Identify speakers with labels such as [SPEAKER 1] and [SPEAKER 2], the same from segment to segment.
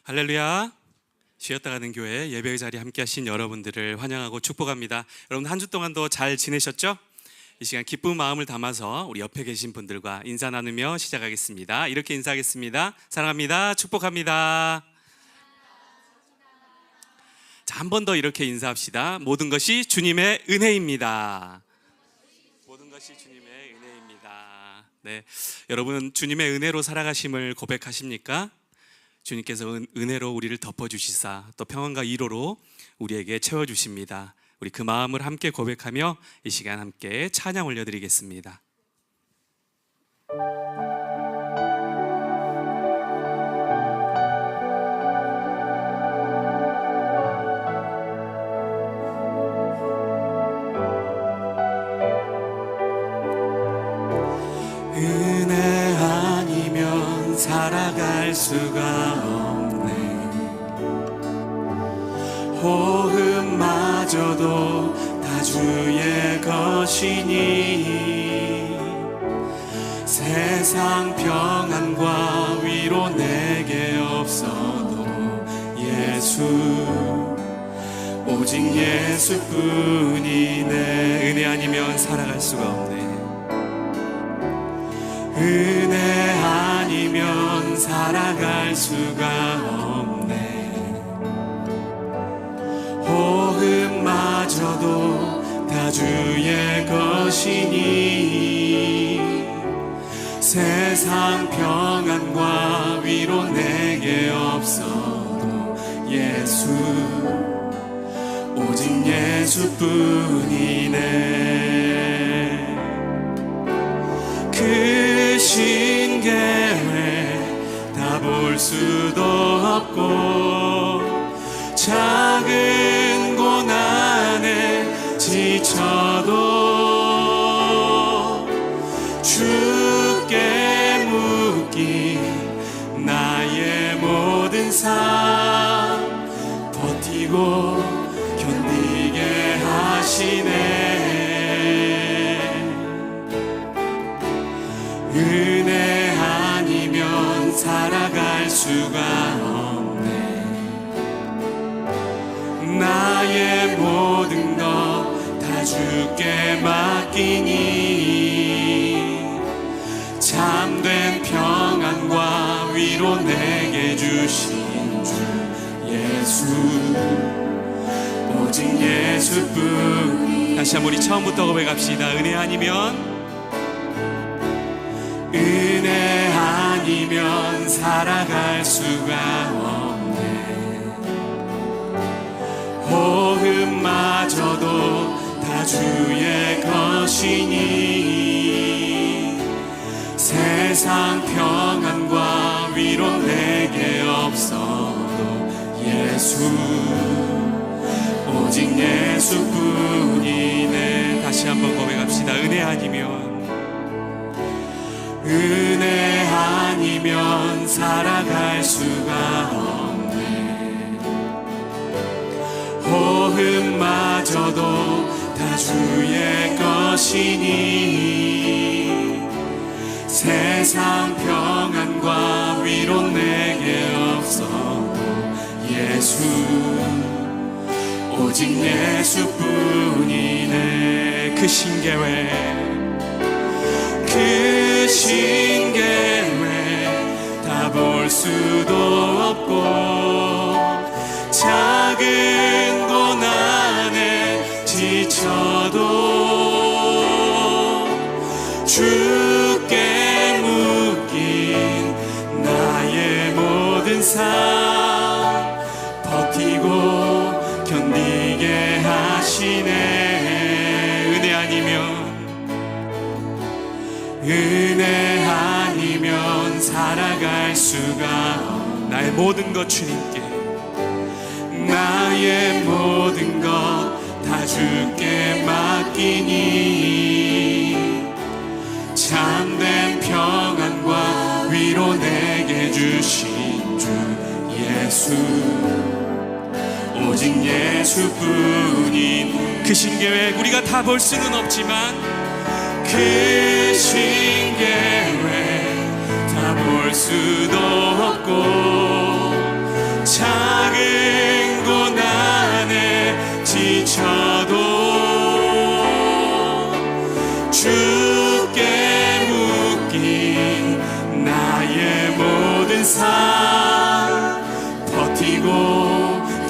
[SPEAKER 1] 할렐루야. 쉬었다 가는 교회 예배의 자리에 함께 하신 여러분들을 환영하고 축복합니다. 여러분 한 주 동안도 잘 지내셨죠? 이 시간 기쁜 마음을 담아서 우리 옆에 계신 분들과 인사 나누며 시작하겠습니다. 이렇게 인사하겠습니다. 사랑합니다. 축복합니다. 자, 한 번 더 이렇게 인사합시다. 모든 것이 주님의 은혜입니다. 모든 것이 주님의 은혜입니다. 네, 여러분 주님의 은혜로 살아가심을 고백하십니까? 주님께서 은혜로 우리를 덮어주시사 또 평안과 위로로 우리에게 채워주십니다. 우리 그 마음을 함께 고백하며 이 시간 함께 찬양 올려드리겠습니다. 은혜 아니면 살아갈 수가 없네. 호흡마저도 다 주의 것이니 세상 평안과 위로 내게 없어도 예수 오직 예수뿐이네. 은혜 아니면 살아갈 수가 없네. 은혜 아니면 살아갈 수가 없네. 호흡마저도 다 주의 것이니 세상 평안과 위로 내게 없어도 예수 오직 예수뿐이네. 그 신계회 다 볼 수도 없고 작은 고난에 지쳐도 주께 묶인 나의 모든 삶 버티고 견디게 하시네. 은혜 아니면 살아갈 수가 없네. 나의 모든 것 다 주께 맡기니 참된 평안과 위로 내게 주신 주 예수 오직 예수뿐. 다시 한번 우리 처음부터 고백합시다. 은혜 아니면 은혜 아니면 살아갈 수가 없네. 호흡마저도 다 주의 것이니 세상 평안과 위로 내게 없어도 예수 오직 예수뿐이네. 다시 한번 고백합시다. 은혜 아니면 은혜 아니면 살아갈 수가 없네. 호흡마저도 다 주의 것이니 세상 평안과 위로 내게 없어도 예수 오직 예수뿐이네. 그 신계회 그 신계회 다 볼 수도 없고 작은 고난에 지쳐도 주께 묶인 나의 모든 삶 버티고 견디게 하시네. 은혜 아니면 은혜 아니면 살아갈 수가 나의 모든 것 주님께 나의 모든 것 다 주께 맡기니 참된 평안과 위로 내게 주신 주 예수 오직 예수뿐인 그 신계회 우리가 다 볼 수는 없지만 그 신계회 다 볼 수도 없고 나의 모든 삶 버티고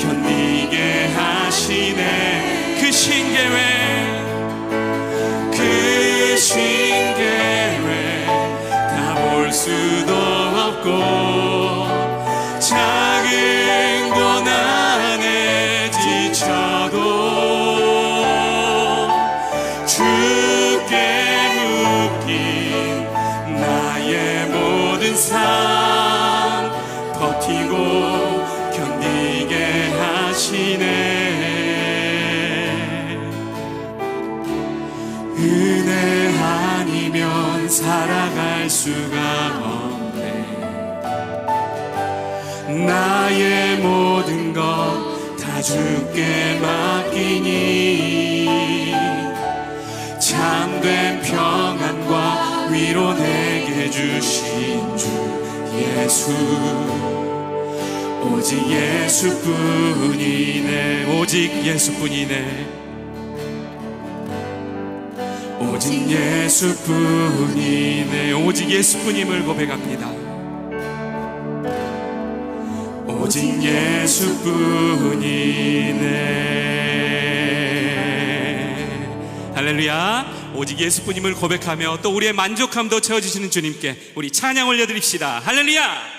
[SPEAKER 1] 견디게 하시네. 그 신계획 다 볼 수도 없고 작은 고난에 지쳐도 주께 묶인 나의 모든 삶 버티고 견디게 하시네. 은혜 아니면 살아갈 수가 없네. 나의 모든 것 다 주께 맡기니 참된 평안과 위로 내게 주신 주 예수, 오직 예수뿐이네. 오직 예수뿐이네. 오직 예수뿐이네. 오직 예수뿐임을 고백합니다. 오직 예수뿐이네. 할렐루야. 오직 예수뿐임을 고백하며 또 우리의 만족함도 채워주시는 주님께 우리 찬양 올려드립시다. 할렐루야.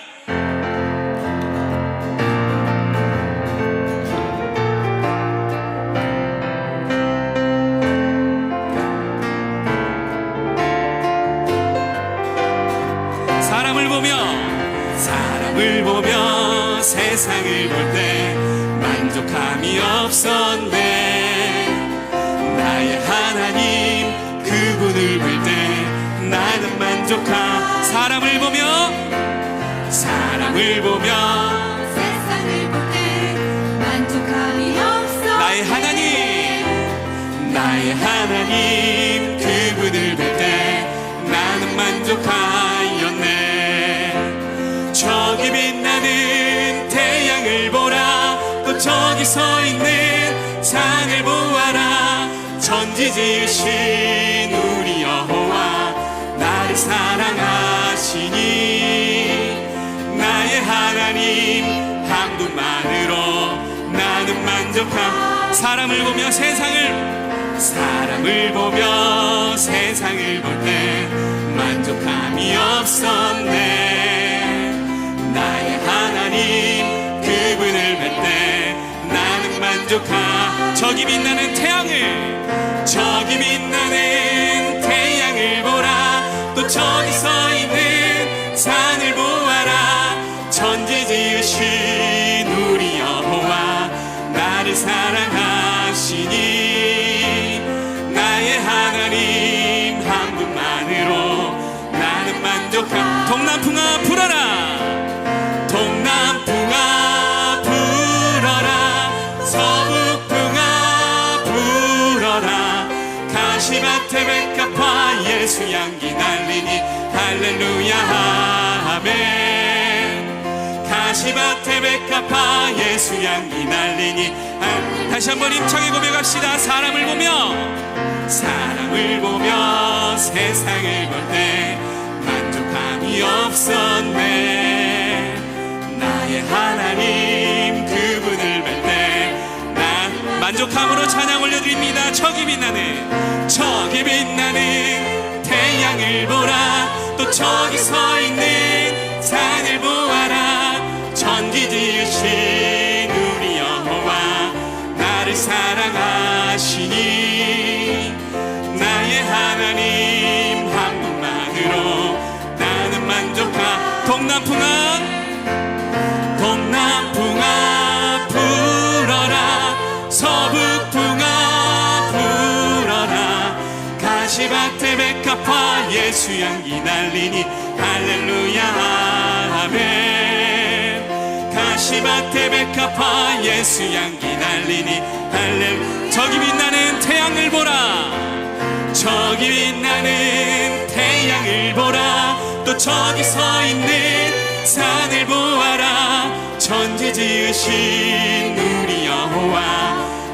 [SPEAKER 1] 사람을 보며 세상을 볼 때 만족함이 없었네. 나의 하나님 그분을 볼 때 나는 만족함. 사람을 보며 세상을 볼 때 만족함이 없었네. 나의 하나님 그분을 볼 때 나는 만족하였네. 저기 빛나는 태양을 보라. 또 저기 서 있는 산을 보아라. 천지 지으신 우리 여호와 나를 사랑하시니 나의 하나님 한 분만으로 나는 만족함. 사람을 보며 세상을 볼 때 만족함이 없었네. 나의 하나님 그분을 뵐 때 나는 만족하. 저기 빛나는 태양을 보라. 또 저기 서 있는 산을 보아라. 천지 지으신 우리 여호와 나를 사랑하시니 나의 하나님 한 분만으로 나는 만족하. 동남풍아 불어라. 동남풍아 불어라. 서북풍아 불어라. 가시밭에 백합화 예수 향기 날리니 할렐루야 아멘. 가시밭에 백합화 예수 향기 날리니. 다시 한번 힘차게 고백합시다. 사람을 보며 세상을 볼 때 만족함이 없었네. 나의 하나님 그분을 뵐 때 난 만족함으로 찬양 올려드립니다. 저기 빛나는 태양을 보라. 또 저기 서 있는 산을 보아라. 천지 지으신 우리 여호와 나를 사랑하시니 나의 하나님 한 분만으로 나는 만족하. 동남풍아 불어라. 서북풍아 불어라. 가시밭에 백합화 예수 향기 날리니 할렐루야 아멘. 가시밭에 백합화 예수 향기 날리니 할렐루야. 저기 빛나는 태양을 보라. 또 저기 서 있는 산을 보아라. 천지 지으신 우리 여호와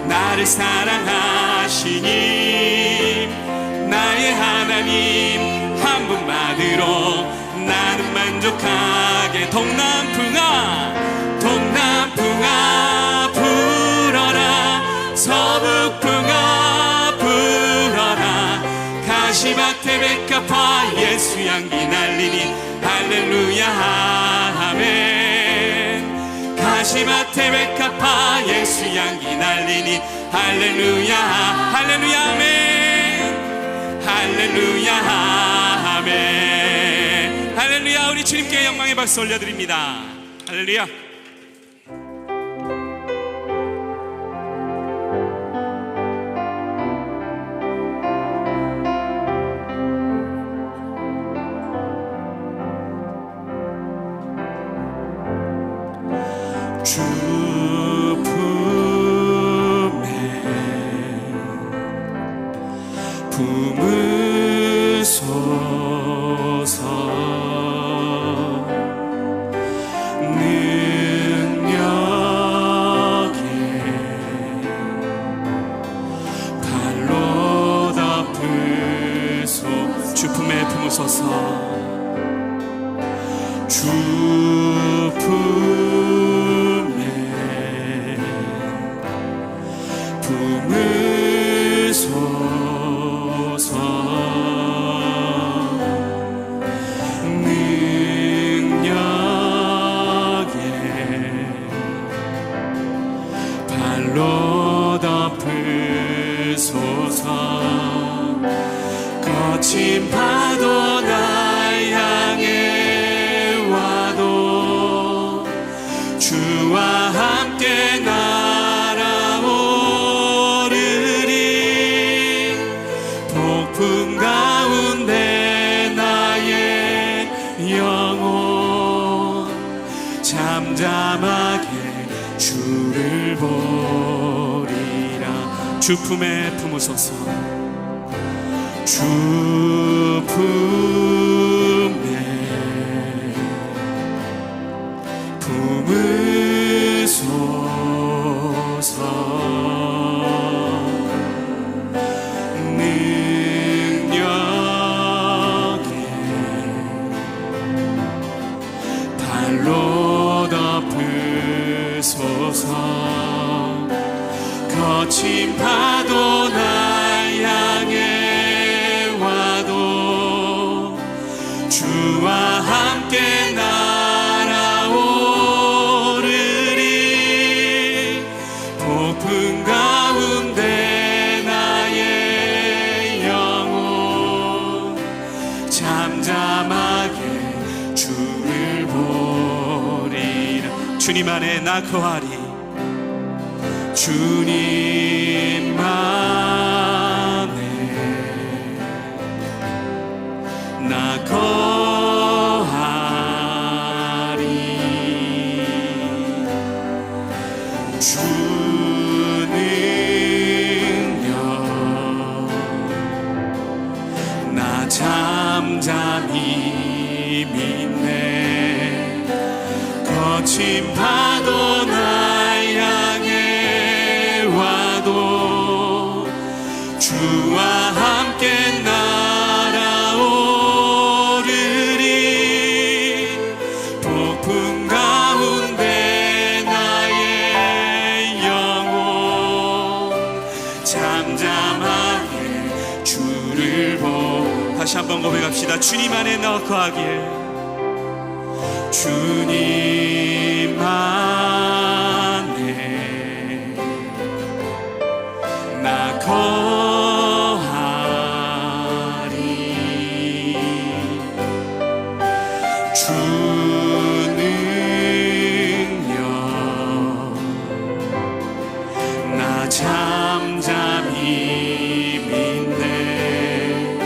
[SPEAKER 1] 나를 사랑하시니 나의 하나님 한 분만으로 나는 만족하게. 동남풍아 동남풍아 불어라. 서북풍아 불어라. 가시밭에 백합화 예수 향기 날리니 할렐루야 아멘. 가시밭에 백합화 예수 향기 날리니 할렐루야 할렐루야 아멘. 할렐루야 아멘. 할렐루야. 우리 주님께 영광의 박수 올려드립니다. 할렐루야. 주 품에 품으소서. 능력에 발로 덮으소. 주 품에 품으소서. 주 품에 품으소서. 능력에 발로 덮으소서. 거친 파도 날 향해 와도 주와 함께 날아오르리. 폭풍 가운데 나의 영혼 잠잠하게 주를 보리라. 주 품에 품으소서. 주 품에 품으소서. 능력에 발로 덮으소서. 거친 파도 날 향해 와도 주와 함께 날아오르리. 폭풍 가운데 나의 영혼 잠잠하게 주를 보리라. 주님 안에 나 거하리. 주님 안에 나 거하리. 주 능력 나 잠잠히 믿네. 거친 파도 날 향해 와도 주와 함께 날아오르리. 폭풍 가운데 나의 영혼 잠잠하게 주를 보. 다시 한번 고백합시다. 주님 안에 너 거하길. 주님 안에 나 거하리. 주 능력 나 잠잠히 믿네.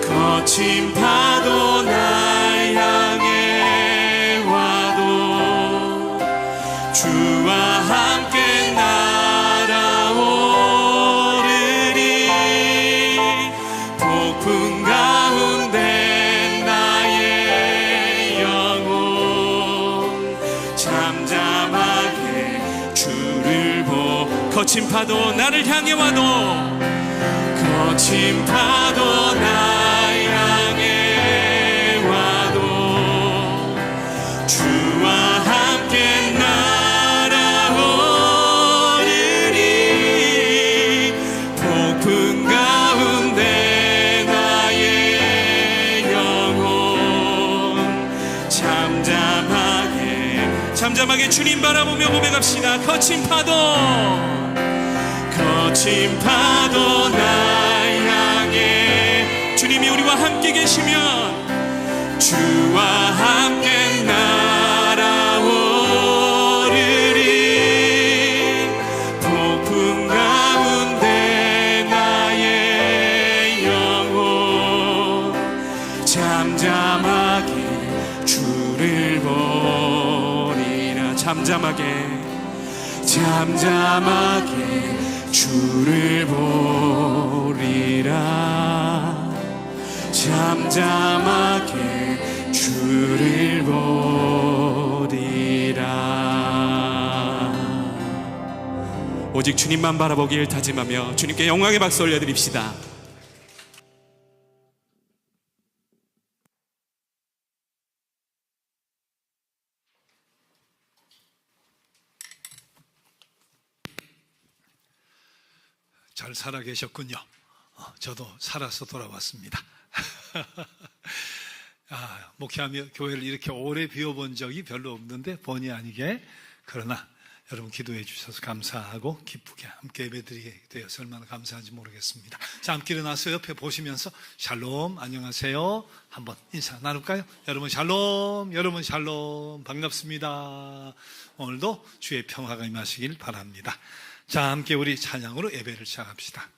[SPEAKER 1] 거친 파도 날 향해 와도 주와 함께 날아오르리. 폭풍 가운데 나의 영혼 잠잠하게 주를 보. 거친 파도 나를 향해 와도 거친 파도 날 향해 와도 잠잠하게 주님 바라보며 고백합시다. 거친 파도 날 향해 주님이 우리와 함께 계시면 주와 함께 날아오르리. 폭풍 가운데 나의 영혼 잠잠하게 주를 보리라. 잠잠하게 주를 보리라. 잠잠하게 주를 보리라. 오직 주님만 바라보길 다짐하며 주님께 영광의 박수 올려드립시다.
[SPEAKER 2] 잘 살아 계셨군요. 저도 살아서 돌아왔습니다. 목회하며 교회를 이렇게 오래 비워본 적이 별로 없는데 본의 아니게, 그러나 여러분 기도해 주셔서 감사하고 기쁘게 함께 예배드리게 되어서 얼마나 감사한지 모르겠습니다. 자, 함께 일어나서 옆에 보시면서 샬롬, 안녕하세요 한번 인사 나눌까요? 여러분 샬롬, 여러분 샬롬, 반갑습니다. 오늘도 주의 평화가 임하시길 바랍니다. 자, 함께 우리 찬양으로 예배를 시작합시다.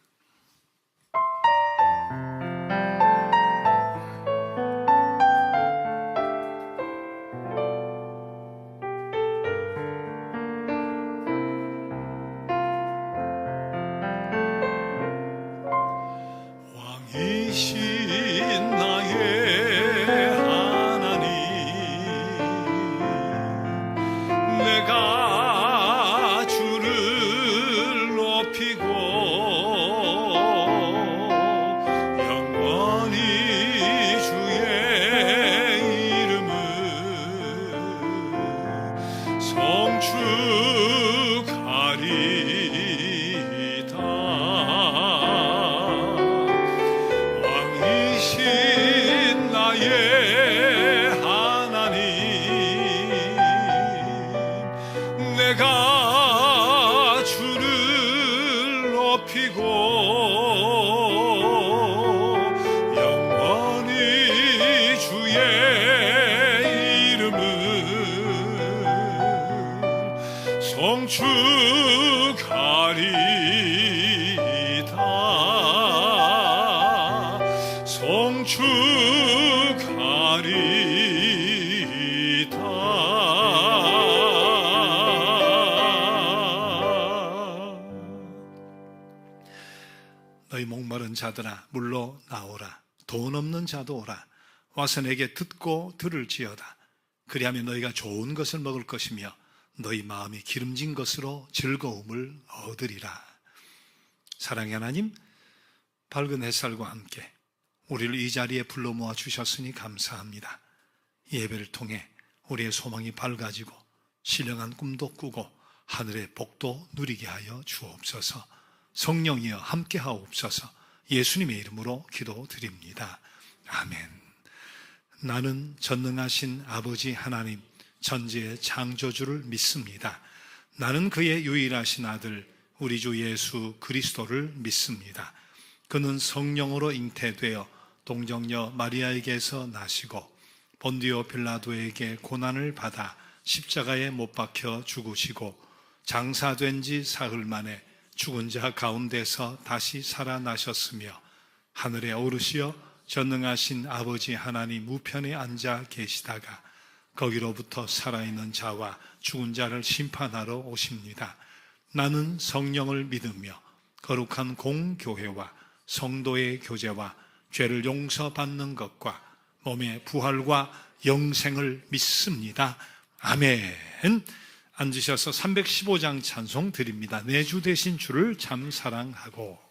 [SPEAKER 2] 왕이신 나의 하나님, 내가 주를 높이고 영원히 주의 이름을 성축하리이다. 왕이신 나의 하나님, 내가 주를 높이고 영원히 주의 이름을 성축하리이다. 성축하리이다. 너희 목마른 자들아 물러 나오라. 돈 없는 자도 오라. 와서 내게 듣고 들을지어다. 그리하면 너희가 좋은 것을 먹을 것이며 너희 마음이 기름진 것으로 즐거움을 얻으리라. 사랑의 하나님, 밝은 햇살과 함께 우리를 이 자리에 불러 모아 주셨으니 감사합니다. 이 예배를 통해 우리의 소망이 밝아지고 신령한 꿈도 꾸고 하늘의 복도 누리게 하여 주옵소서. 성령이여 함께 하옵소서. 예수님의 이름으로 기도드립니다. 아멘. 나는 전능하신 아버지 하나님, 전지의 창조주를 믿습니다. 나는 그의 유일하신 아들 우리 주 예수 그리스도를 믿습니다. 그는 성령으로 잉태되어 동정녀 마리아에게서 나시고 본디오 빌라도에게 고난을 받아 십자가에 못 박혀 죽으시고 장사된 지 사흘 만에 죽은 자 가운데서 다시 살아나셨으며 하늘에 오르시어 전능하신 아버지 하나님 우편에 앉아 계시다가 거기로부터 살아있는 자와 죽은 자를 심판하러 오십니다. 나는 성령을 믿으며 거룩한 공교회와 성도의 교제와 죄를 용서받는 것과 몸의 부활과 영생을 믿습니다. 아멘. 앉으셔서 315장 찬송 드립니다. 내 주 되신 주를 참 사랑하고.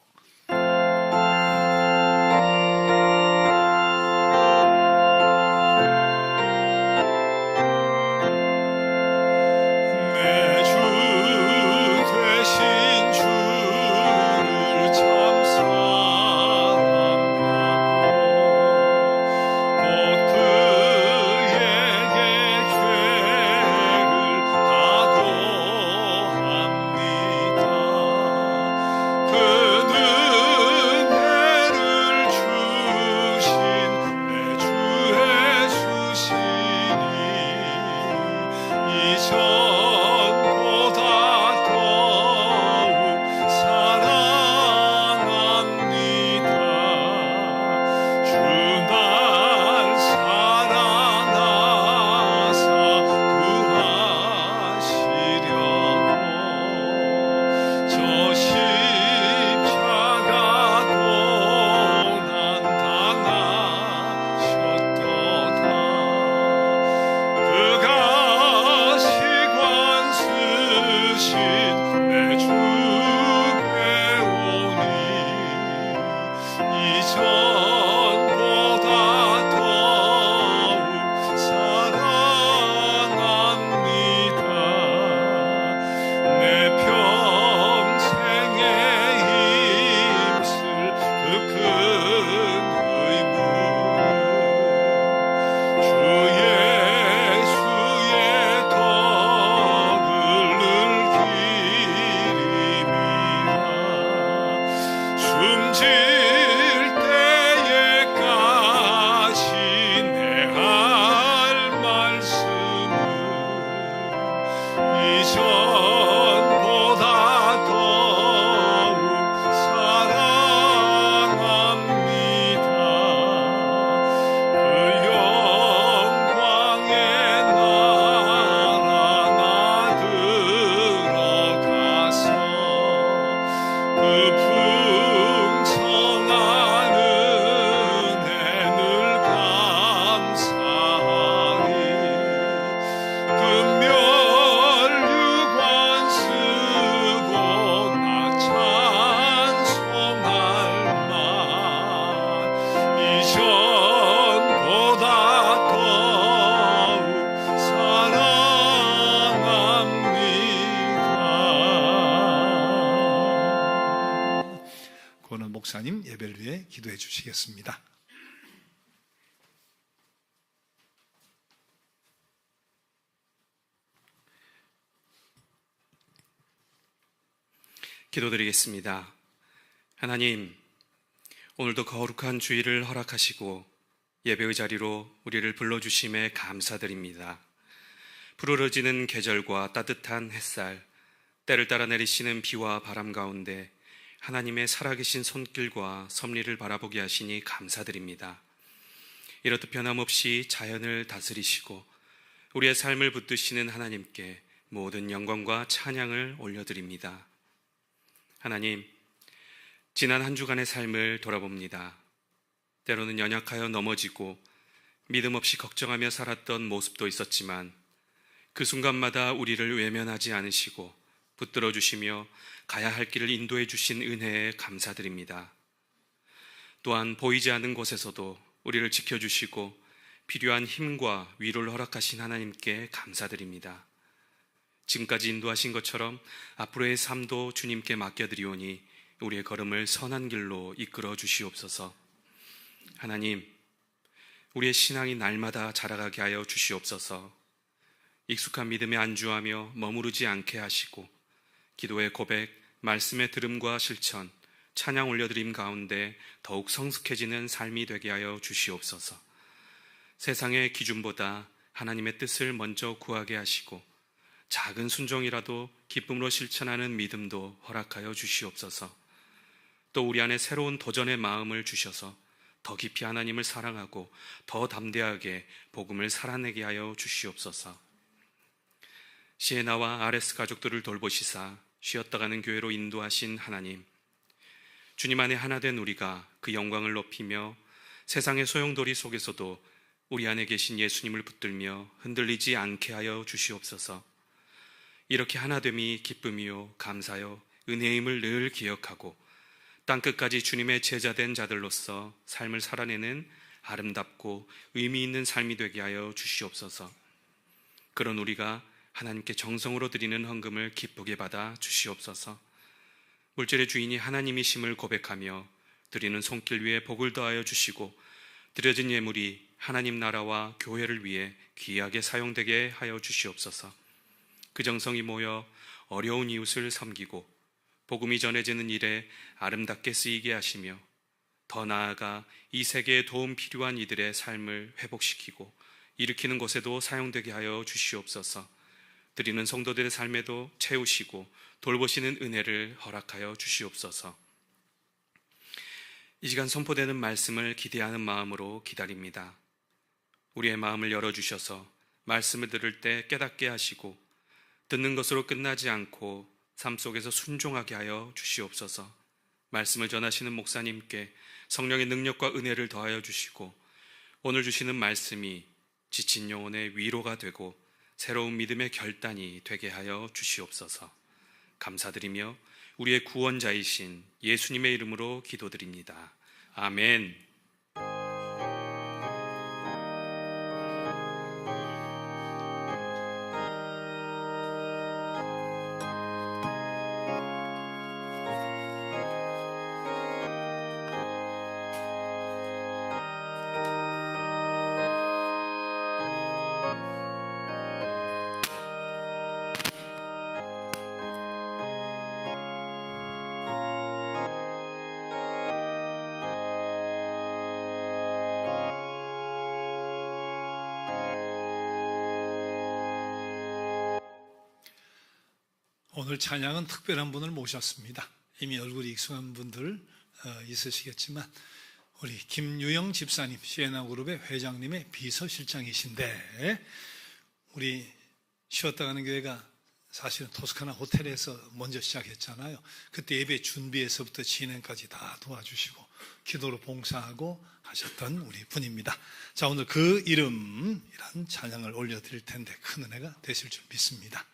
[SPEAKER 2] 예수의 덕을 늘 기리미라 숨질 때에까지 내 할 말씀을 이전보다 더욱 사랑합니다. 그 영광의 나라 나 들어가서 그 풍성한 은혜를 감사하리. 그 멸류관 쓰고 나 찬송할 만 이전보다 더욱 사랑합니다. 권원 목사님 예배를 위해 기도해 주시겠습니다.
[SPEAKER 1] 기도드리겠습니다. 하나님, 오늘도 거룩한 주일을 허락하시고 예배의 자리로 우리를 불러주심에 감사드립니다. 푸르러지는 계절과 따뜻한 햇살, 때를 따라 내리시는 비와 바람 가운데 하나님의 살아계신 손길과 섭리를 바라보게 하시니 감사드립니다. 이렇듯 변함없이 자연을 다스리시고 우리의 삶을 붙드시는 하나님께 모든 영광과 찬양을 올려드립니다. 하나님, 지난 한 주간의 삶을 돌아봅니다. 때로는 연약하여 넘어지고 믿음 없이 걱정하며 살았던 모습도 있었지만 그 순간마다 우리를 외면하지 않으시고 붙들어 주시며 가야 할 길을 인도해 주신 은혜에 감사드립니다. 또한 보이지 않는 곳에서도 우리를 지켜주시고 필요한 힘과 위로를 허락하신 하나님께 감사드립니다. 지금까지 인도하신 것처럼 앞으로의 삶도 주님께 맡겨드리오니 우리의 걸음을 선한 길로 이끌어 주시옵소서. 하나님, 우리의 신앙이 날마다 자라가게 하여 주시옵소서. 익숙한 믿음에 안주하며 머무르지 않게 하시고 기도의 고백, 말씀의 들음과 실천, 찬양 올려드림 가운데 더욱 성숙해지는 삶이 되게 하여 주시옵소서. 세상의 기준보다 하나님의 뜻을 먼저 구하게 하시고 작은 순종이라도 기쁨으로 실천하는 믿음도 허락하여 주시옵소서. 또 우리 안에 새로운 도전의 마음을 주셔서 더 깊이 하나님을 사랑하고 더 담대하게 복음을 살아내게 하여 주시옵소서. 시에나와 아레스 가족들을 돌보시사 쉬었다 가는 교회로 인도하신 하나님, 주님 안에 하나 된 우리가 그 영광을 높이며 세상의 소용돌이 속에서도 우리 안에 계신 예수님을 붙들며 흔들리지 않게 하여 주시옵소서. 이렇게 하나됨이 기쁨이요 감사요 은혜임을 늘 기억하고 땅끝까지 주님의 제자된 자들로서 삶을 살아내는 아름답고 의미 있는 삶이 되게 하여 주시옵소서. 그런 우리가 하나님께 정성으로 드리는 헌금을 기쁘게 받아 주시옵소서. 물질의 주인이 하나님이심을 고백하며 드리는 손길 위에 복을 더하여 주시고 드려진 예물이 하나님 나라와 교회를 위해 귀하게 사용되게 하여 주시옵소서. 그 정성이 모여 어려운 이웃을 섬기고 복음이 전해지는 일에 아름답게 쓰이게 하시며 더 나아가 이 세계에 도움 필요한 이들의 삶을 회복시키고 일으키는 곳에도 사용되게 하여 주시옵소서. 드리는 성도들의 삶에도 채우시고 돌보시는 은혜를 허락하여 주시옵소서. 이 시간 선포되는 말씀을 기대하는 마음으로 기다립니다. 우리의 마음을 열어주셔서 말씀을 들을 때 깨닫게 하시고 듣는 것으로 끝나지 않고 삶 속에서 순종하게 하여 주시옵소서. 말씀을 전하시는 목사님께 성령의 능력과 은혜를 더하여 주시고 오늘 주시는 말씀이 지친 영혼의 위로가 되고 새로운 믿음의 결단이 되게 하여 주시옵소서. 감사드리며 우리의 구원자이신 예수님의 이름으로 기도드립니다. 아멘.
[SPEAKER 2] 오늘 찬양은 특별한 분을 모셨습니다. 이미 얼굴이 익숙한 분들 있으시겠지만 우리 김유영 집사님, 시에나 그룹의 회장님의 비서실장이신데, 우리 쉬었다 가는 교회가 사실은 토스카나 호텔에서 먼저 시작했잖아요. 그때 예배 준비에서부터 진행까지 다 도와주시고 기도로 봉사하고 하셨던 우리 분입니다. 자, 오늘 그 이름이란 찬양을 올려드릴 텐데 큰 은혜가 되실 줄 믿습니다.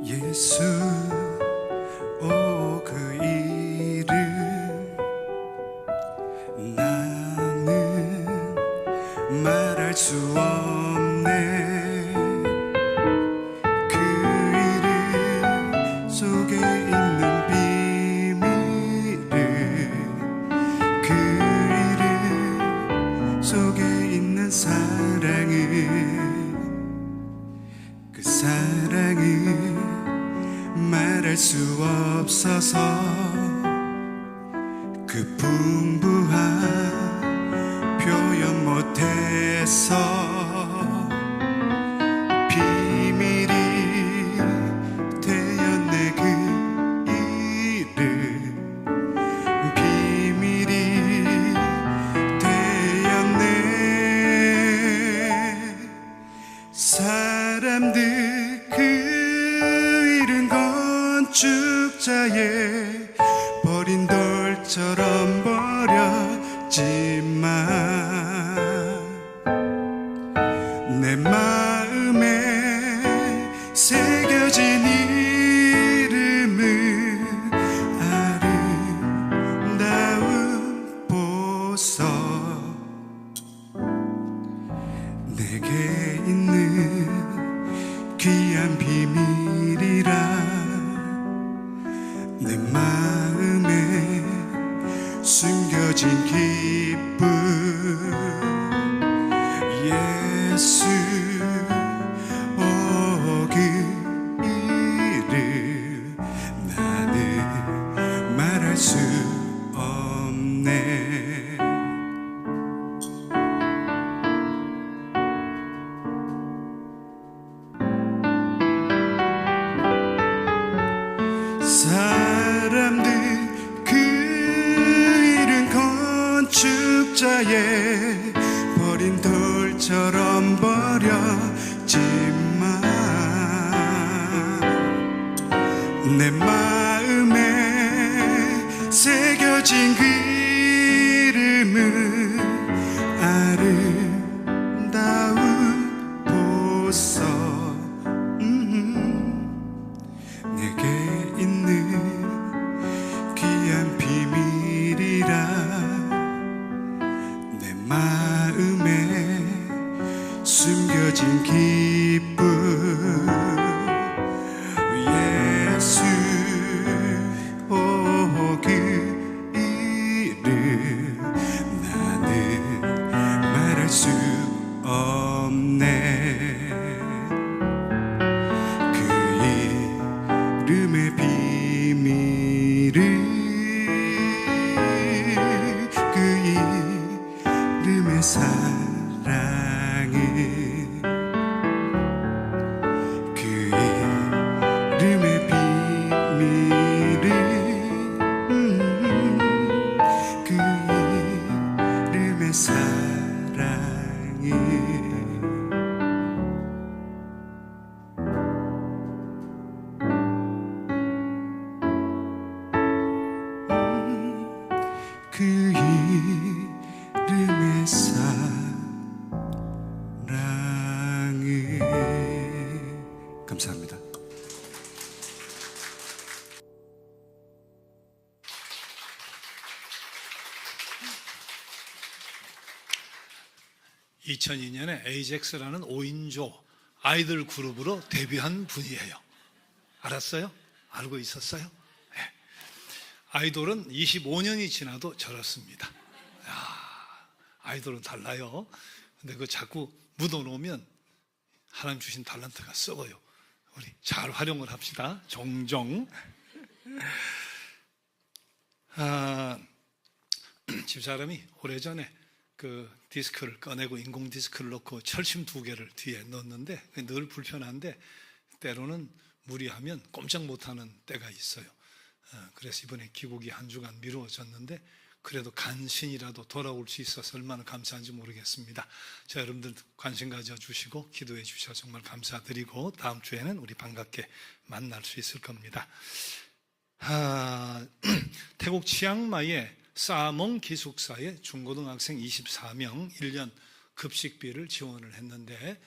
[SPEAKER 3] 예수, 오 그 이름 나는 말할 수 없네. 그 이름 속에 있는 비밀을, 그 이름 속에 있는 사랑을, 그 사랑을 말할 수 없어서 그 풍부한 표현 못해서 비밀이 되었네. 그 이름 비밀이 되었네. 사람들 그 이름 건축자의 버린 돌처럼 버렸지만 내 마음에 새겨진 이름은 아름다운 보석, 내게 있는 귀한 비밀이라 내 마음에 숨겨진 기쁨. 예수, 오 그 이름 나는 말할 수 없네. 사람들 그 이름 건축자의 버린 돌처럼 버렸지만 내 마음에 새겨진 그 이름은 아름다운 보석, 내게 있는 귀한 비밀이라 내 마음에 숨겨진 기쁨. 예수, 오 그 이름 나는 말할 수 없네. 이름의 비밀을, 그 이름의 사랑을, 그 이름의 비밀을, 그 이름의 사랑을. 그 이름의 사랑을. 감사합니다.
[SPEAKER 2] (2002년에) 에이젝스라는 5인조 아이돌 그룹으로 데뷔한 분이에요. 알았어요? 알고 있었어요? 네. 아이돌은 25년이 지나도 저렇습니다. 아이돌은 달라요. 근데 그거 자꾸 묻어놓으면 하나님 주신 달란트가 썩어요. 우리 잘 활용을 합시다. 종종. 집사람이 오래전에 그 디스크를 꺼내고 인공 디스크를 넣고 철심 2개를 뒤에 넣었는데 늘 불편한데 때로는 무리하면 꼼짝 못하는 때가 있어요. 그래서 이번에 귀국이 한 주간 미루어졌는데 그래도 간신이라도 돌아올 수 있어서 얼마나 감사한지 모르겠습니다. 자, 여러분들 관심 가져주시고 기도해 주셔서 정말 감사드리고 다음 주에는 우리 반갑게 만날 수 있을 겁니다. 태국 치앙마이의 사몽 기숙사에 중고등학생 24명 1년 급식비를 지원을 했는데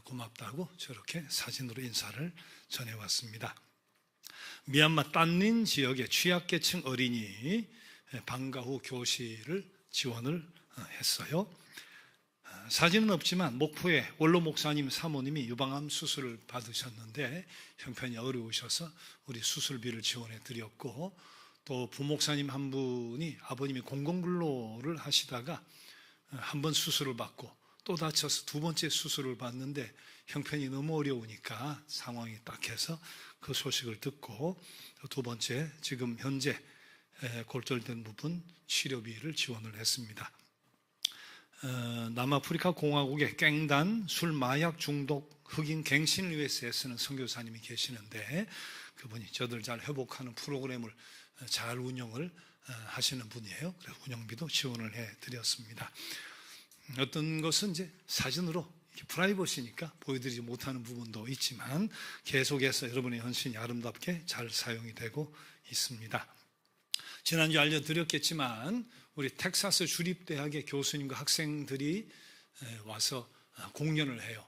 [SPEAKER 2] 고맙다고 저렇게 사진으로 인사를 전해왔습니다. 미얀마 딴린 지역의 취약계층 어린이 방과 후 교실을 지원을 했어요. 사진은 없지만 목포에 원로 목사님 사모님이 유방암 수술을 받으셨는데 형편이 어려우셔서 우리 수술비를 지원해 드렸고, 또 부목사님 한 분이 아버님이 공공근로를 하시다가 한 번 수술을 받고 또 다쳐서 2번째 수술을 받는데 형편이 너무 어려우니까 상황이 딱해서 그 소식을 듣고 2번째 지금 현재 골절된 부분 치료비를 지원을 했습니다. 남아프리카 공화국의 깽단 술 마약 중독 흑인 갱신을 위해서 애쓰는 선교사님이 계시는데 그분이 저들 잘 회복하는 프로그램을 잘 운영을 하시는 분이에요. 그래서 운영비도 지원을 해드렸습니다. 어떤 것은 이제 사진으로 프라이버시니까 보여드리지 못하는 부분도 있지만 계속해서 여러분의 헌신이 아름답게 잘 사용이 되고 있습니다. 지난주 알려드렸겠지만 우리 텍사스 주립대학의 교수님과 학생들이 와서 공연을 해요.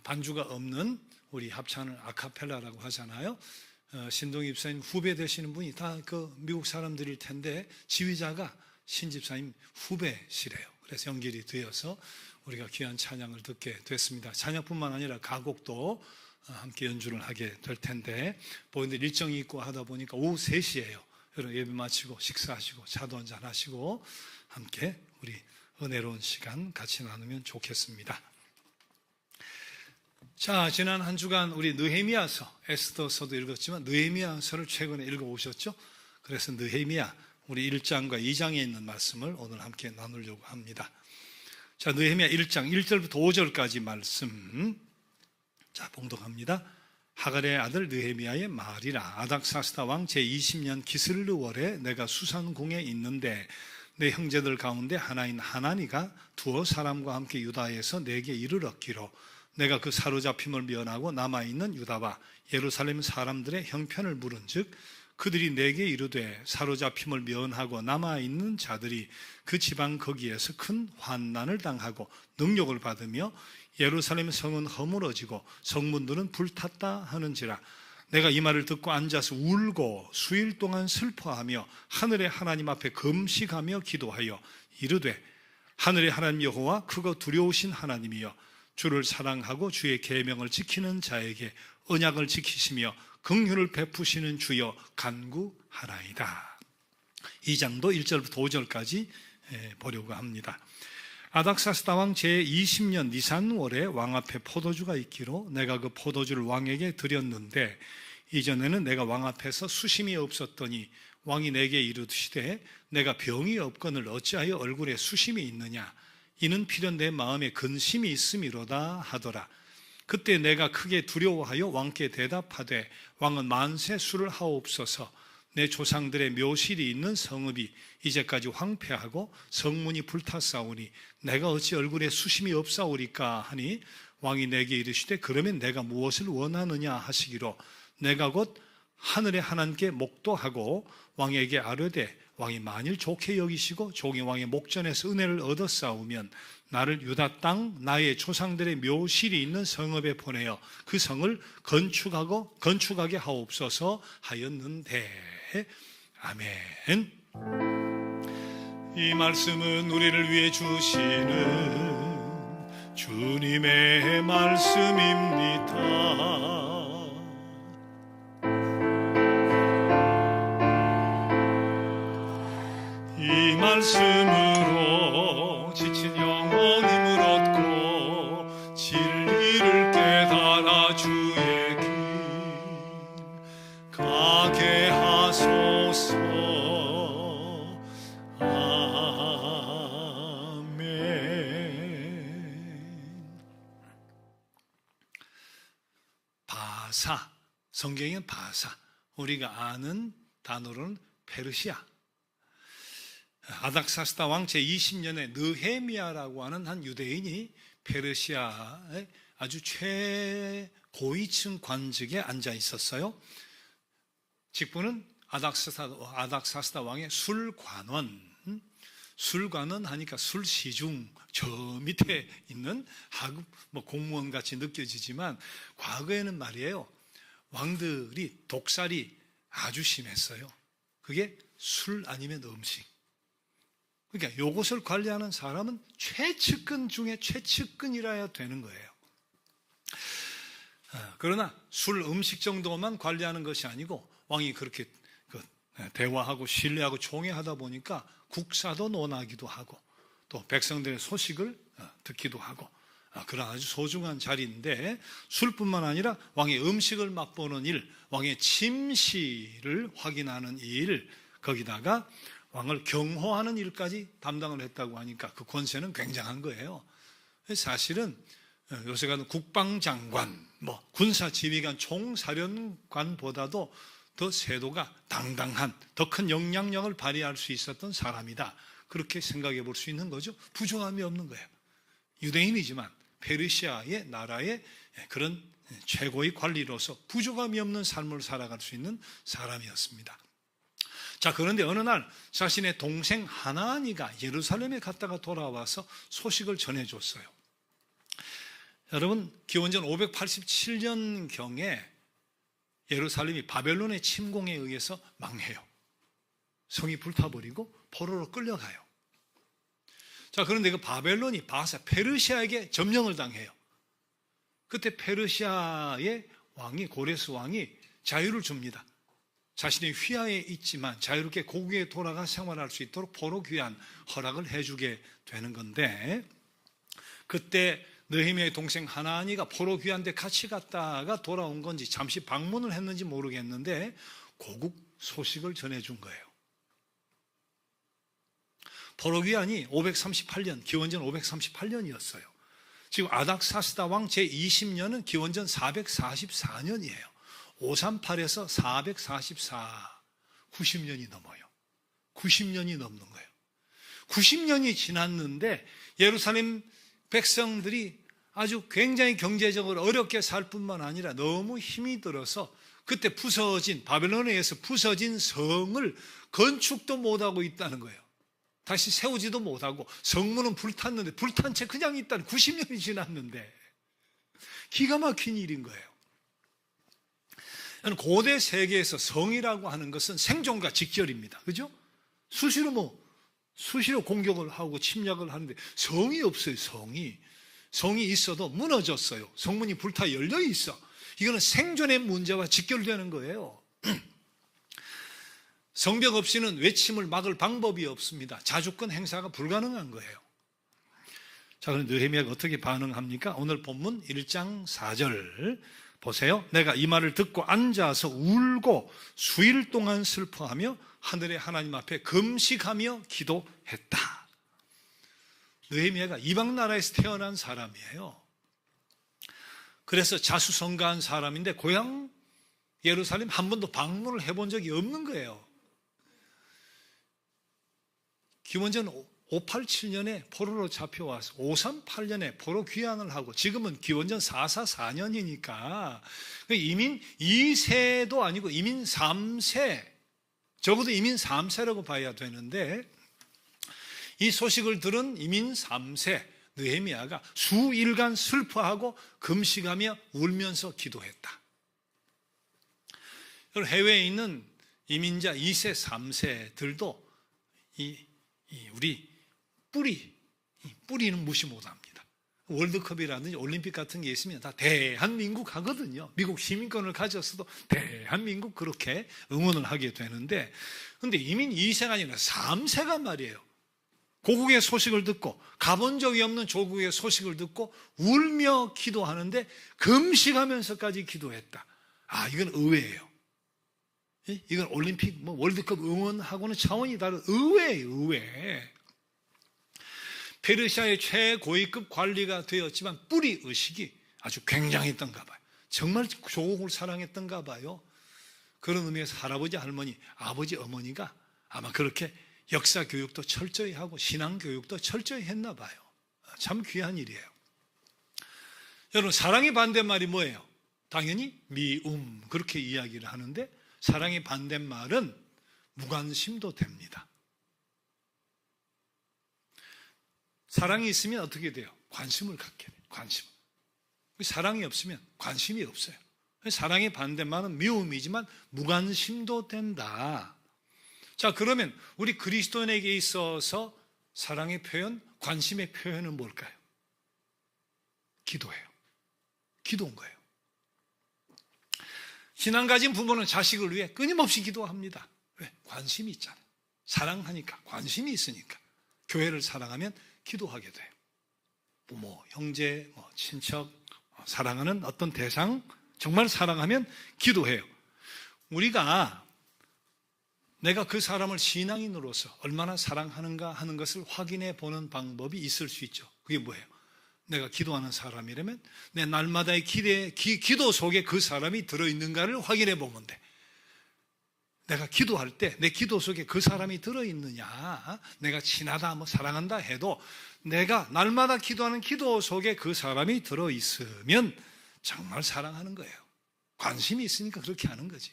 [SPEAKER 2] 반주가 없는 우리 합창을 아카펠라라고 하잖아요. 신동희 집사님 후배 되시는 분이 다 그 미국 사람들일 텐데 지휘자가 신 집사님 후배시래요. 그래서 연결이 되어서 우리가 귀한 찬양을 듣게 됐습니다. 찬양뿐만 아니라 가곡도 함께 연주를 하게 될 텐데 보이는데 일정이 있고 하다 보니까 오후 3시예요. 여러분 예배 마치고 식사하시고 차도 한잔 하시고 함께 우리 은혜로운 시간 같이 나누면 좋겠습니다. 자, 지난 한 주간 우리 느헤미야서, 에스더서도 읽었지만 느헤미야서를 최근에 읽어오셨죠? 그래서 느헤미야 우리 1장과 2장에 있는 말씀을 오늘 함께 나누려고 합니다. 자, 느헤미야 1장 1절부터 5절까지 말씀. 자, 봉독합니다. 하갈의 아들 느헤미야의 말이라. 아닥사스다 왕 제20년 기슬르월에 내가 수산궁에 있는데 내 형제들 가운데 하나인 하나니가 두어 사람과 함께 유다에서 내게 이르렀기로 내가 그 사로잡힘을 면하고 남아있는 유다와 예루살렘 사람들의 형편을 물은즉 그들이 내게 이르되 사로잡힘을 면하고 남아있는 자들이 그 지방 거기에서 큰 환난을 당하고 능욕을 받으며 예루살렘 성은 허물어지고 성문들은 불탔다 하는지라. 내가 이 말을 듣고 앉아서 울고 수일 동안 슬퍼하며 하늘의 하나님 앞에 금식하며 기도하여 이르되 하늘의 하나님 여호와 크고 두려우신 하나님이여 주를 사랑하고 주의 계명을 지키는 자에게 언약을 지키시며 긍휼을 베푸시는 주여 간구하나이다. 이 장도 1절부터 5절까지 보려고 합니다. 아닥사스다 왕 제20년 니산월에 왕 앞에 포도주가 있기로 내가 그 포도주를 왕에게 드렸는데 이전에는 내가 왕 앞에서 수심이 없었더니 왕이 내게 이르시되 내가 병이 없거늘 어찌하여 얼굴에 수심이 있느냐 이는 필연 내 마음에 근심이 있음이로다 하더라. 그때 내가 크게 두려워하여 왕께 대답하되 왕은 만세 술을 하옵소서. 내 조상들의 묘실이 있는 성읍이 이제까지 황폐하고 성문이 불탔사오니 내가 어찌 얼굴에 수심이 없사오리까 하니 왕이 내게 이르시되 그러면 내가 무엇을 원하느냐 하시기로 내가 곧 하늘의 하나님께 목도하고 왕에게 아뢰되 왕이 만일 좋게 여기시고 종이 왕의 목전에서 은혜를 얻었사오면 나를 유다 땅 나의 조상들의 묘실이 있는 성읍에 보내어 그 성을 건축하게 하옵소서 하였는데 아멘. 이 말씀은 우리를 위해 주시는 주님의 말씀입니다. 이 말씀으로 지친 영혼 힘을 얻고 진리를 깨달아 주의 길 가게 하소서. 바사, 성경엔 바사, 우리가 아는 단어로는 페르시아. 아닥사스다 왕 제20년에 느헤미야라고 하는 한 유대인이 페르시아의 아주 최고위층 관직에 앉아 있었어요. 직분은 아닥사스다 왕의 술관원. 술관원 하니까 술시중 저 밑에 있는 하급 공무원 같이 느껴지지만 과거에는 말이에요, 왕들이 독살이 아주 심했어요. 그게 술 아니면 음식. 그러니까 요것을 관리하는 사람은 최측근 중에 최측근이라야 되는 거예요. 그러나 술 음식 정도만 관리하는 것이 아니고 왕이 그렇게 대화하고 신뢰하고 총애하다 보니까 국사도 논하기도 하고 또 백성들의 소식을 듣기도 하고 그런 아주 소중한 자리인데, 술뿐만 아니라 왕의 음식을 맛보는 일, 왕의 침실을 확인하는 일, 거기다가 왕을 경호하는 일까지 담당을 했다고 하니까 그 권세는 굉장한 거예요. 사실은 요새 가는 국방장관, 군사지휘관, 총사령관보다도 더 세도가 당당한, 더 큰 영향력을 발휘할 수 있었던 사람이다, 그렇게 생각해 볼 수 있는 거죠. 부족함이 없는 거예요. 유대인이지만 페르시아의 나라의 그런 최고의 관리로서 부족함이 없는 삶을 살아갈 수 있는 사람이었습니다. 자, 그런데 어느 날 자신의 동생 하나니가 예루살렘에 갔다가 돌아와서 소식을 전해줬어요. 여러분, 기원전 587년경에 예루살렘이 바벨론의 침공에 의해서 망해요. 성이 불타버리고 포로로 끌려가요. 자, 그런데 그 바벨론이 페르시아에게 점령을 당해요. 그때 페르시아의 왕이, 고레스 왕이 자유를 줍니다. 자신의 휘하에 있지만 자유롭게 고국에 돌아가 생활할 수 있도록 포로 귀환 허락을 해주게 되는 건데, 그때 느헤미야의 동생 하나니가 포로 귀환대 같이 갔다가 돌아온 건지 잠시 방문을 했는지 모르겠는데 고국 소식을 전해준 거예요. 포로 귀환이 538년, 기원전 538년이었어요. 지금 아닥사스다 왕 제20년은 기원전 444년이에요. 538에서 444, 90년이 넘어요. 90년이 넘는 거예요. 90년이 지났는데 예루살렘 백성들이 아주 굉장히 경제적으로 어렵게 살 뿐만 아니라 너무 힘이 들어서 그때 바벨론에 의해서 부서진 성을 건축도 못하고 있다는 거예요. 다시 세우지도 못하고 성문은 불탔는데 불탄 채 그냥 있다는, 90년이 지났는데 기가 막힌 일인 거예요. 고대 세계에서 성이라고 하는 것은 생존과 직결입니다. 그죠? 수시로 공격을 하고 침략을 하는데 성이 없어요. 성이 있어도 무너졌어요. 성문이 불타 열려 있어. 이거는 생존의 문제와 직결되는 거예요. 성벽 없이는 외침을 막을 방법이 없습니다. 자주권 행사가 불가능한 거예요. 자, 그럼 느헤미야가 어떻게 반응합니까? 오늘 본문 1장 4절 보세요. 내가 이 말을 듣고 앉아서 울고 수일 동안 슬퍼하며 하늘의 하나님 앞에 금식하며 기도했다. 느헤미야가 이방 나라에서 태어난 사람이에요. 그래서 자수성가한 사람인데 고향 예루살렘 한 번도 방문을 해본 적이 없는 거예요. 기원전 587년에 포로로 잡혀와서 538년에 포로 귀환을 하고 지금은 기원전 444년이니까 이민 2세도 아니고 이민 3세, 적어도 이민 3세라고 봐야 되는데, 이 소식을 들은 이민 3세 느헤미야가 수일간 슬퍼하고 금식하며 울면서 기도했다. 해외에 있는 이민자 2세, 3세들도 우리 뿌리는 무시 못합니다. 월드컵이라든지 올림픽 같은 게 있으면 다 대한민국 하거든요. 미국 시민권을 가졌어도 대한민국 그렇게 응원을 하게 되는데, 근데 이민 2세가 아니라 3세가 말이에요. 고국의 소식을 듣고, 가본 적이 없는 조국의 소식을 듣고 울며 기도하는데 금식하면서까지 기도했다. 아, 이건 의외예요. 이건 올림픽, 월드컵 응원하고는 차원이 다른 의외예요, 의외. 페르시아의 최고위급 관리가 되었지만 뿌리 의식이 아주 굉장했던가 봐요. 정말 조국을 사랑했던가 봐요. 그런 의미에서 할아버지, 할머니, 아버지, 어머니가 아마 그렇게 역사 교육도 철저히 하고 신앙 교육도 철저히 했나 봐요. 참 귀한 일이에요. 여러분, 사랑의 반대말이 뭐예요? 당연히 미움, 그렇게 이야기를 하는데, 사랑의 반대말은 무관심도 됩니다. 사랑이 있으면 어떻게 돼요? 관심을 갖게 돼요. 관심. 사랑이 없으면 관심이 없어요. 사랑의 반대말은 미움이지만 무관심도 된다. 자, 그러면 우리 그리스도인에게 있어서 사랑의 표현, 관심의 표현은 뭘까요? 기도예요. 기도인 거예요. 신앙 가진 부모는 자식을 위해 끊임없이 기도합니다. 왜? 관심이 있잖아요. 사랑하니까, 관심이 있으니까. 교회를 사랑하면 기도하게 돼요. 부모, 형제, 친척, 사랑하는 어떤 대상, 정말 사랑하면 기도해요. 우리가 내가 그 사람을 신앙인으로서 얼마나 사랑하는가 하는 것을 확인해 보는 방법이 있을 수 있죠. 그게 뭐예요? 내가 기도하는 사람이라면 내 날마다의 기도 속에 그 사람이 들어있는가를 확인해 보면 돼. 내가 기도할 때 내 기도 속에 그 사람이 들어있느냐, 내가 친하다, 사랑한다 해도 내가 날마다 기도하는 기도 속에 그 사람이 들어있으면 정말 사랑하는 거예요. 관심이 있으니까 그렇게 하는 거지.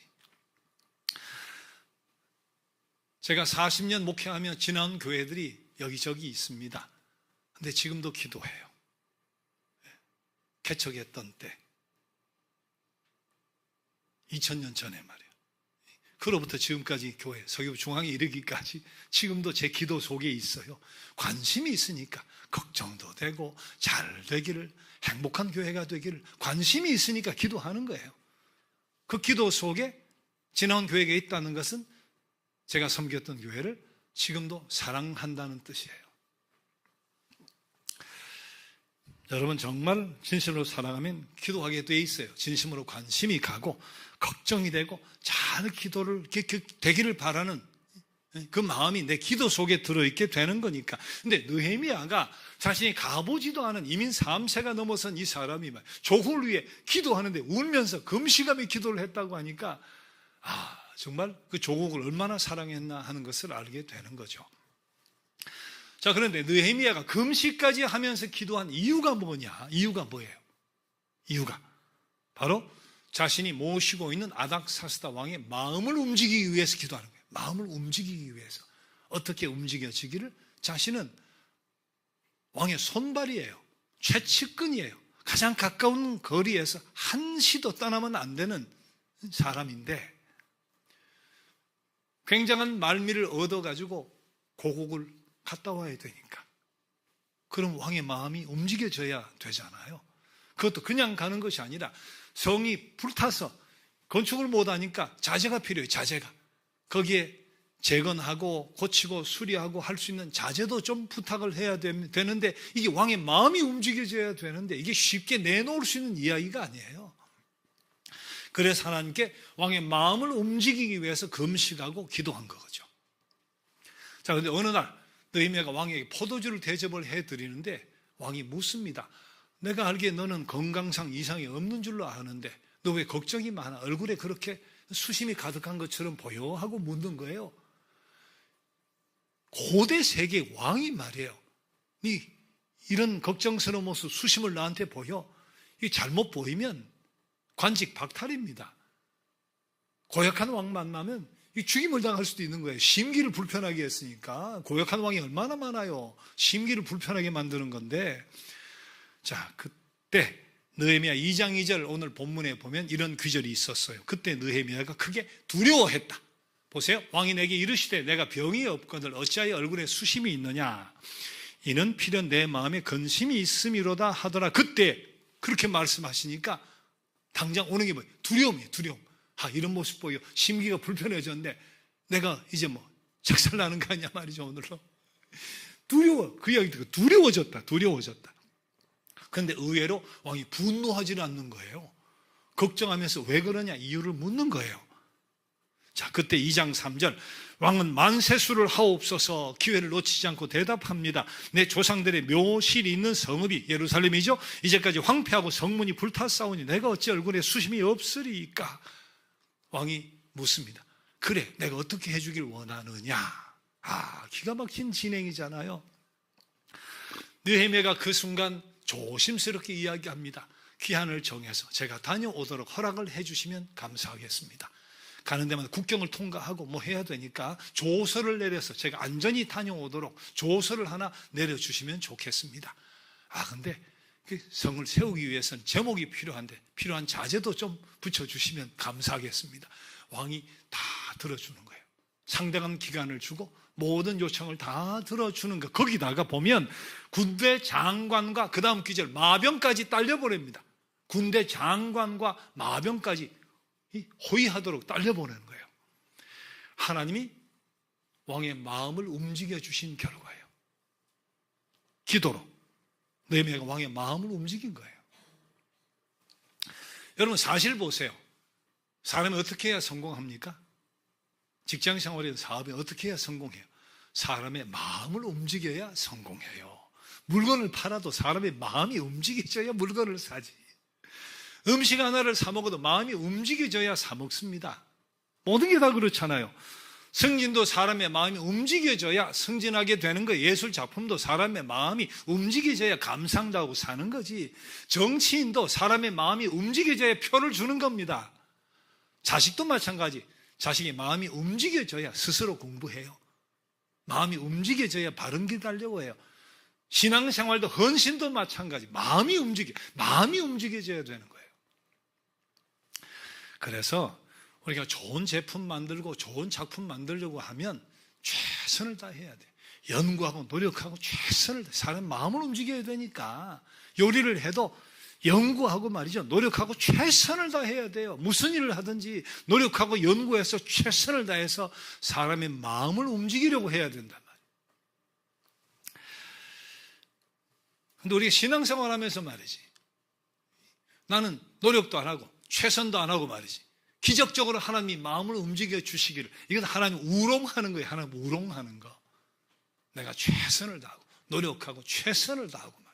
[SPEAKER 2] 제가 40년 목회하며 지나온 교회들이 여기저기 있습니다. 근데 지금도 기도해요. 개척했던 때 2000년 전에 말이에요. 그로부터 지금까지 교회 서교 중앙에 이르기까지 지금도 제 기도 속에 있어요. 관심이 있으니까 걱정도 되고 잘 되기를, 행복한 교회가 되기를, 관심이 있으니까 기도하는 거예요. 그 기도 속에 지나온 교회가 있다는 것은 제가 섬겼던 교회를 지금도 사랑한다는 뜻이에요. 여러분, 정말 진심으로 사랑하면 기도하게 돼 있어요. 진심으로 관심이 가고 걱정이 되고 잘 기도를 되기를 바라는 그 마음이 내 기도 속에 들어있게 되는 거니까. 근데 느헤미야가 자신이 가보지도 않은 이민 3세가 넘어선 이 사람이 조국을 위해 기도하는데 울면서 금시감에 기도를 했다고 하니까, 아, 정말 그 조국을 얼마나 사랑했나 하는 것을 알게 되는 거죠. 자, 그런데 느헤미야가 금식까지 하면서 기도한 이유가 뭐냐? 이유가 뭐예요? 이유가 바로 자신이 모시고 있는 아닥사스다 왕의 마음을 움직이기 위해서 기도하는 거예요. 마음을 움직이기 위해서. 어떻게 움직여지기를? 자신은 왕의 손발이에요. 최측근이에요. 가장 가까운 거리에서 한시도 떠나면 안 되는 사람인데, 굉장한 말미를 얻어가지고 고국을 갔다 와야 되니까. 그럼 왕의 마음이 움직여져야 되잖아요. 그것도 그냥 가는 것이 아니라 성이 불타서 건축을 못하니까 자재가 필요해요. 자재가. 거기에 재건하고 고치고 수리하고 할 수 있는 자재도 좀 부탁을 해야 되는데, 이게 왕의 마음이 움직여져야 되는데 이게 쉽게 내놓을 수 있는 이야기가 아니에요. 그래서 하나님께 왕의 마음을 움직이기 위해서 금식하고 기도한 거죠. 자, 그런데 어느 날 느헤미야가 왕에게 포도주를 대접을 해드리는데 왕이 묻습니다. 내가 알기에 너는 건강상 이상이 없는 줄로 아는데 너 왜 걱정이 많아? 얼굴에 그렇게 수심이 가득한 것처럼 보여? 하고 묻는 거예요. 고대 세계 왕이 말이에요. 네 이런 걱정스러운 모습, 수심을 나한테 보여? 이 잘못 보이면 관직 박탈입니다. 고약한 왕 만나면 죽임을 당할 수도 있는 거예요. 심기를 불편하게 했으니까. 고약한 왕이 얼마나 많아요. 심기를 불편하게 만드는 건데. 자, 그때 느헤미야 2장 2절 오늘 본문에 보면 이런 귀절이 있었어요. 그때 느헤미야가 크게 두려워했다. 보세요. 왕이 내게 이르시되 내가 병이 없거늘 어찌하여 얼굴에 수심이 있느냐. 이는 필연 내 마음에 근심이 있음이로다 하더라. 그때 그렇게 말씀하시니까 당장 오는 게 뭐예요? 두려움이에요. 두려움. 이런 모습 보여 심기가 불편해졌는데 내가 이제 뭐 작살나는 거 아니야 말이죠. 오늘로 두려워. 그 이야기 듣고 두려워졌다. 그런데 의외로 왕이 분노하지는 않는 거예요. 걱정하면서 왜 그러냐 이유를 묻는 거예요. 자, 그때 2장 3절 왕은 만세수를 하옵소서. 기회를 놓치지 않고 대답합니다. 내 조상들의 묘실이 있는 성읍이 예루살렘이죠. 이제까지 황폐하고 성문이 불탔사오니 내가 어찌 얼굴에 수심이 없으리까. 왕이 묻습니다. 그래, 내가 어떻게 해주길 원하느냐. 기가 막힌 진행이잖아요. 느헤미야가 그 순간 조심스럽게 이야기합니다. 기한을 정해서 제가 다녀오도록 허락을 해주시면 감사하겠습니다. 가는 데마다 국경을 통과하고 뭐 해야 되니까 조서를 내려서 제가 안전히 다녀오도록 조서를 하나 내려주시면 좋겠습니다. 근데 그 성을 세우기 위해서는 제목이 필요한데 필요한 자재도 좀 붙여주시면 감사하겠습니다. 왕이 다 들어주는 거예요. 상당한 기간을 주고 모든 요청을 다 들어주는 거. 거기다가 보면 군대 장관과 그 다음 기절 마병까지 딸려보냅니다. 군대 장관과 마병까지 호위하도록 딸려보내는 거예요. 하나님이 왕의 마음을 움직여 주신 결과예요. 기도로 느헤미야가 왕의 마음을 움직인 거예요. 여러분 사실 보세요. 사람이 어떻게 해야 성공합니까? 직장생활이나 사업에 어떻게 해야 성공해요? 사람의 마음을 움직여야 성공해요. 물건을 팔아도 사람의 마음이 움직여져야 물건을 사지. 음식 하나를 사 먹어도 마음이 움직여져야 사 먹습니다. 모든 게 다 그렇잖아요. 승진도 사람의 마음이 움직여져야 승진하게 되는 거예요. 예술 작품도 사람의 마음이 움직여져야 감상도 하고 사는 거지. 정치인도 사람의 마음이 움직여져야 표를 주는 겁니다. 자식도 마찬가지. 자식의 마음이 움직여져야 스스로 공부해요. 마음이 움직여져야 바른 길 가려고 해요. 신앙생활도 헌신도 마찬가지. 마음이 움직여져야 되는 거예요. 그래서 우리가 좋은 제품 만들고 좋은 작품 만들려고 하면 최선을 다해야 돼요. 연구하고 노력하고 최선을 다해. 사람 마음을 움직여야 되니까 요리를 해도 연구하고 말이죠. 노력하고 최선을 다해야 돼요. 무슨 일을 하든지 노력하고 연구해서 최선을 다해서 사람의 마음을 움직이려고 해야 된단 말이에요. 근데 우리가 신앙생활 하면서 말이지. 나는 노력도 안 하고 최선도 안 하고 말이지. 기적적으로 하나님이 마음을 움직여 주시기를. 이건 하나님 우롱하는 거예요. 하나님 우롱하는 거. 내가 최선을 다하고 노력하고 최선을 다하고 말이에요.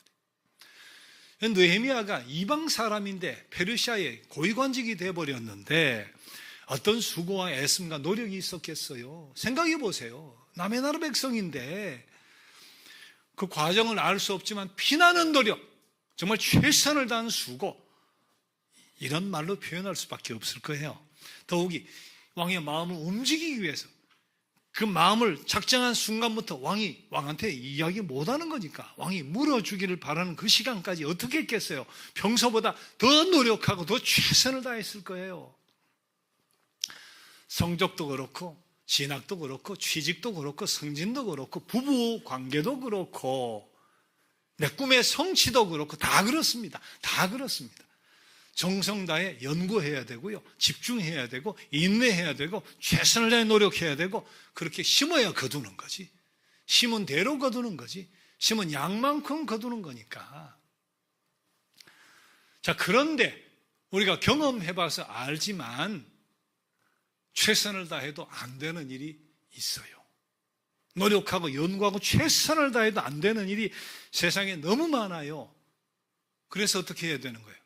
[SPEAKER 2] 느헤미야가 이방 사람인데 페르시아의 고위관직이 돼버렸는데 어떤 수고와 애씀과 노력이 있었겠어요. 생각해 보세요. 남의 나라 백성인데 그 과정을 알 수 없지만 피나는 노력, 정말 최선을 다한 수고, 이런 말로 표현할 수밖에 없을 거예요. 더욱이 왕의 마음을 움직이기 위해서 그 마음을 작정한 순간부터 왕이 왕한테 이야기 못하는 거니까 왕이 물어주기를 바라는 그 시간까지 어떻게 했겠어요? 평소보다 더 노력하고 더 최선을 다했을 거예요. 성적도 그렇고 진학도 그렇고 취직도 그렇고 승진도 그렇고 부부 관계도 그렇고 내 꿈의 성취도 그렇고 다 그렇습니다. 다 그렇습니다. 정성 다해 연구해야 되고요. 집중해야 되고 인내해야 되고 최선을 다해 노력해야 되고 그렇게 심어야 거두는 거지. 심은 대로 거두는 거지. 심은 양만큼 거두는 거니까. 자, 그런데 우리가 경험해봐서 알지만 최선을 다해도 안 되는 일이 있어요. 노력하고 연구하고 최선을 다해도 안 되는 일이 세상에 너무 많아요. 그래서 어떻게 해야 되는 거예요?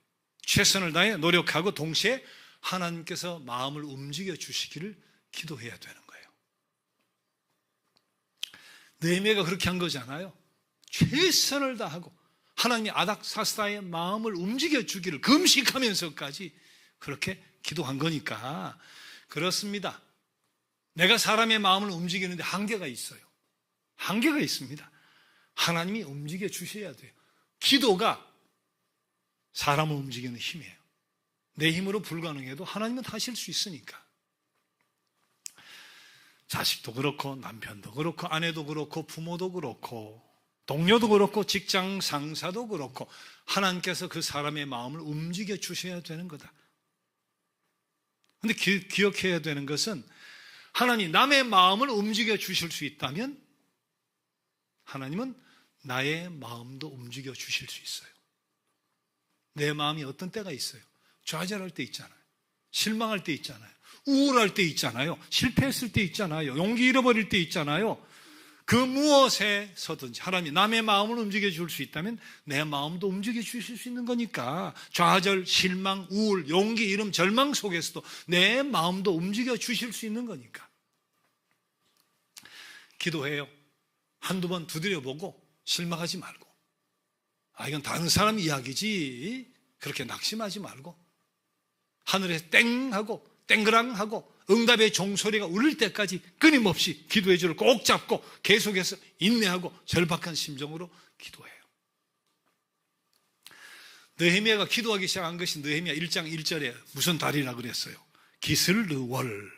[SPEAKER 2] 최선을 다해 노력하고 동시에 하나님께서 마음을 움직여 주시기를 기도해야 되는 거예요. 느헤미야가 그렇게 한 거잖아요. 최선을 다하고 하나님이 아닥사스다의 마음을 움직여 주기를 금식하면서까지 그렇게 기도한 거니까. 그렇습니다. 내가 사람의 마음을 움직이는데 한계가 있어요. 한계가 있습니다. 하나님이 움직여 주셔야 돼요. 기도가 사람을 움직이는 힘이에요. 내 힘으로 불가능해도 하나님은 하실 수 있으니까. 자식도 그렇고 남편도 그렇고 아내도 그렇고 부모도 그렇고 동료도 그렇고 직장 상사도 그렇고 하나님께서 그 사람의 마음을 움직여 주셔야 되는 거다. 그런데 기억해야 되는 것은 하나님 남의 마음을 움직여 주실 수 있다면 하나님은 나의 마음도 움직여 주실 수 있어요. 내 마음이 어떤 때가 있어요. 좌절할 때 있잖아요. 실망할 때 있잖아요. 우울할 때 있잖아요. 실패했을 때 있잖아요. 용기 잃어버릴 때 있잖아요. 그 무엇에서든지 하나님이 남의 마음을 움직여 줄 수 있다면 내 마음도 움직여 주실 수 있는 거니까 좌절, 실망, 우울, 용기 잃음, 절망 속에서도 내 마음도 움직여 주실 수 있는 거니까. 기도해요. 한두 번 두드려보고 실망하지 말고, 이건 다른 사람 이야기지, 그렇게 낙심하지 말고 하늘에 땡 하고 땡그랑 하고 응답의 종소리가 울릴 때까지 끊임없이 기도의 줄을 꼭 잡고 계속해서 인내하고 절박한 심정으로 기도해요. 느헤미야가 기도하기 시작한 것이 느헤미야 1장 1절에 무슨 달이라 그랬어요? 기슬르월,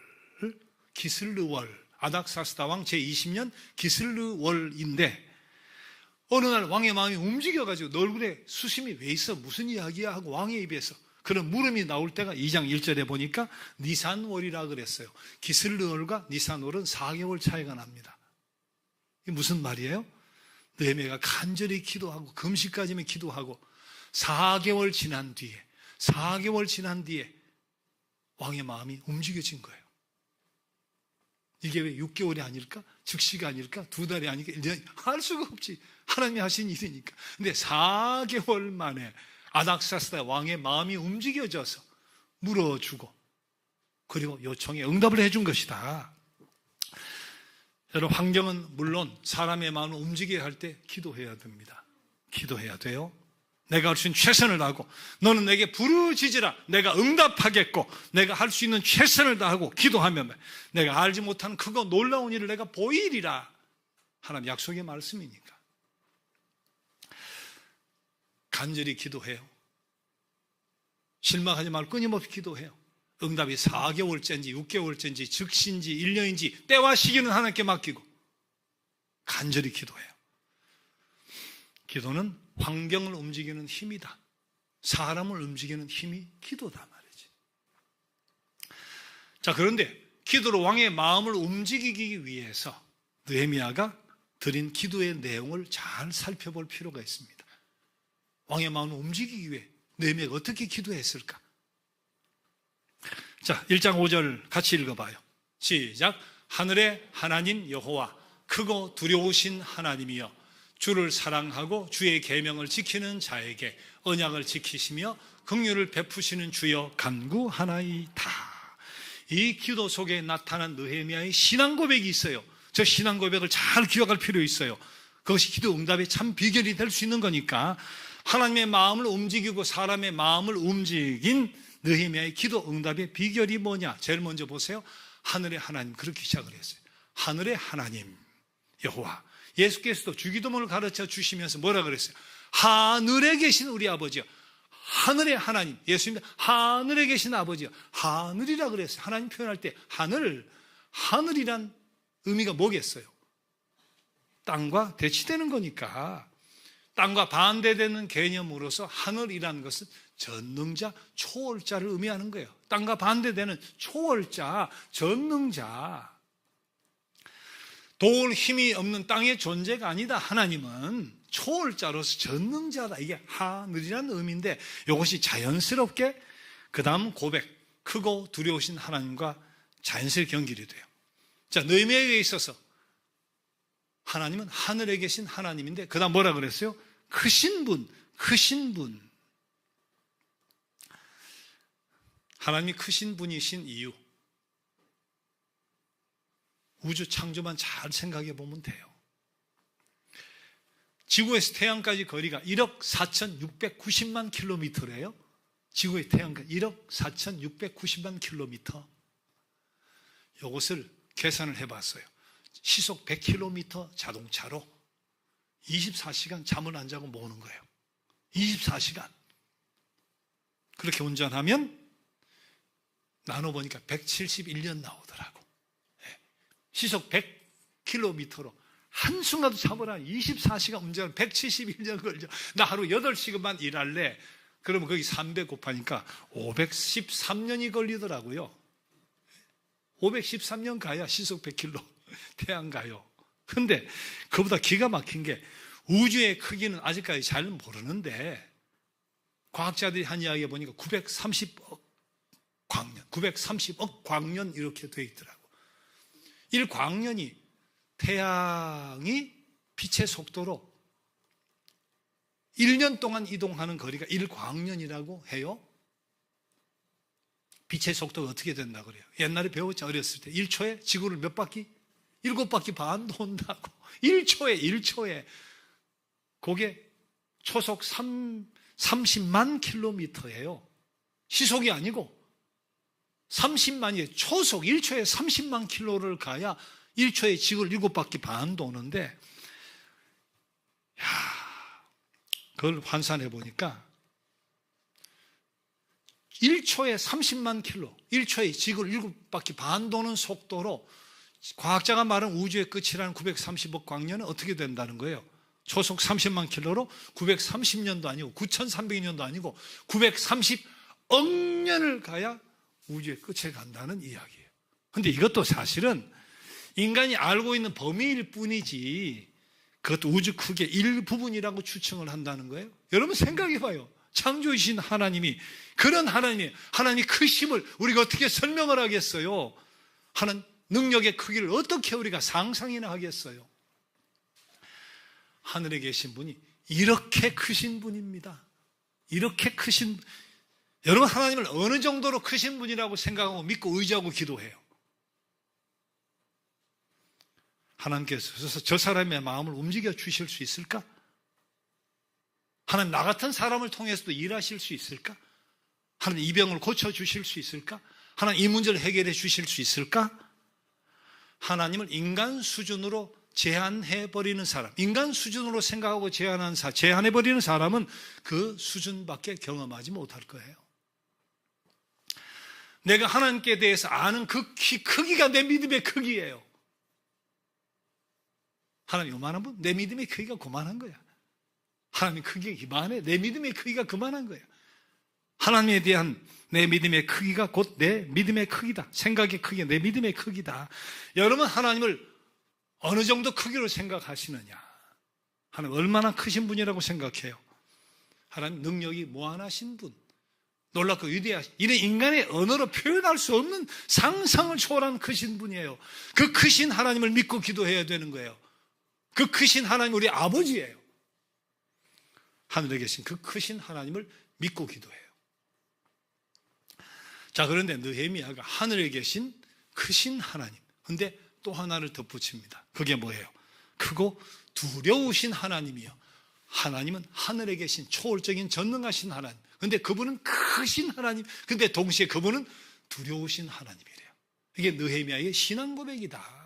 [SPEAKER 2] 아닥사스다 왕 제20년 기슬르월인데 어느 날 왕의 마음이 움직여가지고 너 얼굴에 수심이 왜 있어? 무슨 이야기야? 하고 왕의 입에서 그런 물음이 나올 때가 2장 1절에 보니까 니산월이라 그랬어요. 기슬르월과 니산월은 4개월 차이가 납니다. 이게 무슨 말이에요? 느헤미야가 간절히 기도하고 금식까지만 기도하고 4개월 지난 뒤에 왕의 마음이 움직여진 거예요. 이게 왜 6개월이 아닐까? 즉시가 아닐까? 2달이 아닐까? 1년이 할 수가 없지. 하나님이 하신 일이니까. 근데 4개월 만에 아닥사스다 왕의 마음이 움직여져서 물어주고 그리고 요청에 응답을 해준 것이다. 여러분, 환경은 물론 사람의 마음을 움직여야 할 때 기도해야 됩니다. 기도해야 돼요. 내가 할 수 있는 최선을 다하고 너는 내게 부르짖으라. 내가 응답하겠고 내가 할 수 있는 최선을 다하고 기도하면 내가 알지 못하는 크고 놀라운 일을 내가 보이리라. 하나님 약속의 말씀이니까. 간절히 기도해요. 실망하지 말고 끊임없이 기도해요. 응답이 4개월째인지 6개월째인지 즉시인지 1년인지 때와 시기는 하나님께 맡기고 간절히 기도해요. 기도는 환경을 움직이는 힘이다. 사람을 움직이는 힘이 기도다 말이지. 자, 그런데 기도로 왕의 마음을 움직이기 위해서 느헤미야가 드린 기도의 내용을 잘 살펴볼 필요가 있습니다. 왕의 마음을 움직이기 위해 느헤미야가 어떻게 기도했을까? 자, 1장 5절 같이 읽어봐요. 시작. 하늘의 하나님 여호와, 크고 두려우신 하나님이여, 주를 사랑하고 주의 계명을 지키는 자에게 언약을 지키시며 긍휼을 베푸시는 주여 간구하나이다. 이 기도 속에 나타난 느헤미야의 신앙 고백이 있어요. 저 신앙 고백을 잘 기억할 필요 있어요. 그것이 기도 응답의 참 비결이 될 수 있는 거니까. 하나님의 마음을 움직이고 사람의 마음을 움직인 느헤미야의 기도 응답의 비결이 뭐냐? 제일 먼저 보세요. 하늘의 하나님, 그렇게 시작을 했어요. 하늘의 하나님 여호와. 예수께서도 주기도문을 가르쳐 주시면서 뭐라 그랬어요? 하늘에 계신 우리 아버지요. 하늘의 하나님. 예수님도 하늘에 계신 아버지요. 하늘이라 그랬어요. 하나님 표현할 때 하늘이란 의미가 뭐겠어요? 땅과 대치되는 거니까. 땅과 반대되는 개념으로서 하늘이라는 것은 전능자, 초월자를 의미하는 거예요. 땅과 반대되는 초월자, 전능자. 도울 힘이 없는 땅의 존재가 아니다. 하나님은 초월자로서 전능자다. 이게 하늘이라는 의미인데 이것이 자연스럽게 그 다음 고백, 크고 두려우신 하나님과 자연스럽게 연결이 돼요. 자, 느헤미야에 있어서 하나님은 하늘에 계신 하나님인데 그 다음 뭐라 그랬어요? 크신 분. 하나님이 크신 분이신 이유, 우주 창조만 잘 생각해 보면 돼요. 지구에서 태양까지 거리가 1억 4,690만 킬로미터래요. 지구의 태양까지 1억 4,690만 킬로미터. 이것을 계산을 해봤어요. 시속 100km 자동차로 24시간 잠을 안 자고 모으는 거예요. 24시간. 그렇게 운전하면 나눠보니까 171년 나오더라고. 시속 100km로 한순간도 참으라. 24시간 운전 171년 걸려. 나 하루 8시간만 일할래. 그러면 거기 300 곱하니까 513년이 걸리더라고요. 513년 가야 시속 100km 태양 가요. 근데 그보다 기가 막힌 게 우주의 크기는 아직까지 잘 모르는데 과학자들이 한 이야기에 보니까 930억 광년, 930억 광년 이렇게 되어 있더라고. 1광년이 태양이 빛의 속도로 1년 동안 이동하는 거리가 1광년이라고 해요. 빛의 속도가 어떻게 된다 그래요? 옛날에 배웠죠. 어렸을 때 1초에 지구를 몇 바퀴? 7바퀴 반 돈다고. 1초에 그게 초속 30만 킬로미터예요. 시속이 아니고 30만이 초속 1초에 30만 킬로를 가야 1초에 지구를 7바퀴 반 도는데, 그걸 환산해 보니까 1초에 30만 킬로, 1초에 지구를 7바퀴 반 도는 속도로 과학자가 말한 우주의 끝이라는 930억 광년은 어떻게 된다는 거예요? 초속 30만 킬로로 930년도 아니고 9300년도 아니고 930억 년을 가야 우주의 끝에 간다는 이야기예요. 그런데 이것도 사실은 인간이 알고 있는 범위일 뿐이지 그것도 우주 크기의 일부분이라고 추측을 한다는 거예요. 여러분 생각해 봐요. 창조주신 하나님이, 그런 하나님이 크심을 우리가 어떻게 설명을 하겠어요? 하는 능력의 크기를 어떻게 우리가 상상이나 하겠어요? 하늘에 계신 분이 이렇게 크신 분입니다. 이렇게 크신, 여러분 하나님을 어느 정도로 크신 분이라고 생각하고 믿고 의지하고 기도해요? 하나님께서 저 사람의 마음을 움직여 주실 수 있을까? 하나님 나 같은 사람을 통해서도 일하실 수 있을까? 하나님 이 병을 고쳐주실 수 있을까? 하나님 이 문제를 해결해 주실 수 있을까? 하나님을 인간 수준으로 제한해버리는 사람, 인간 수준으로 생각하고 제한해버리는 사람은 그 수준밖에 경험하지 못할 거예요. 내가 하나님께 대해서 아는 그 크기가 내 믿음의 크기예요. 하나님 요만한 분, 내 믿음의 크기가 그만한 거야. 하나님의 크기가 이만해, 내 믿음의 크기가 그만한 거야. 하나님에 대한 내 믿음의 크기가 곧 내 믿음의 크기다. 생각의 크기가 내 믿음의 크기다. 여러분 하나님을 어느 정도 크기로 생각하시느냐? 하나님 얼마나 크신 분이라고 생각해요? 하나님 능력이 무한하신 분, 놀랍고 위대하신, 이런 인간의 언어로 표현할 수 없는 상상을 초월한 크신 분이에요. 그 크신 하나님을 믿고 기도해야 되는 거예요. 그 크신 하나님 우리 아버지예요. 하늘에 계신 그 크신 하나님을 믿고 기도해요. 자, 그런데 느헤미야가 하늘에 계신 크신 하나님, 근데 또 하나를 덧붙입니다. 그게 뭐예요? 크고 두려우신 하나님이요. 하나님은 하늘에 계신 초월적인 전능하신 하나님, 근데 그분은 크신 하나님, 근데 동시에 그분은 두려우신 하나님이래요. 이게 느헤미야의 신앙 고백이다.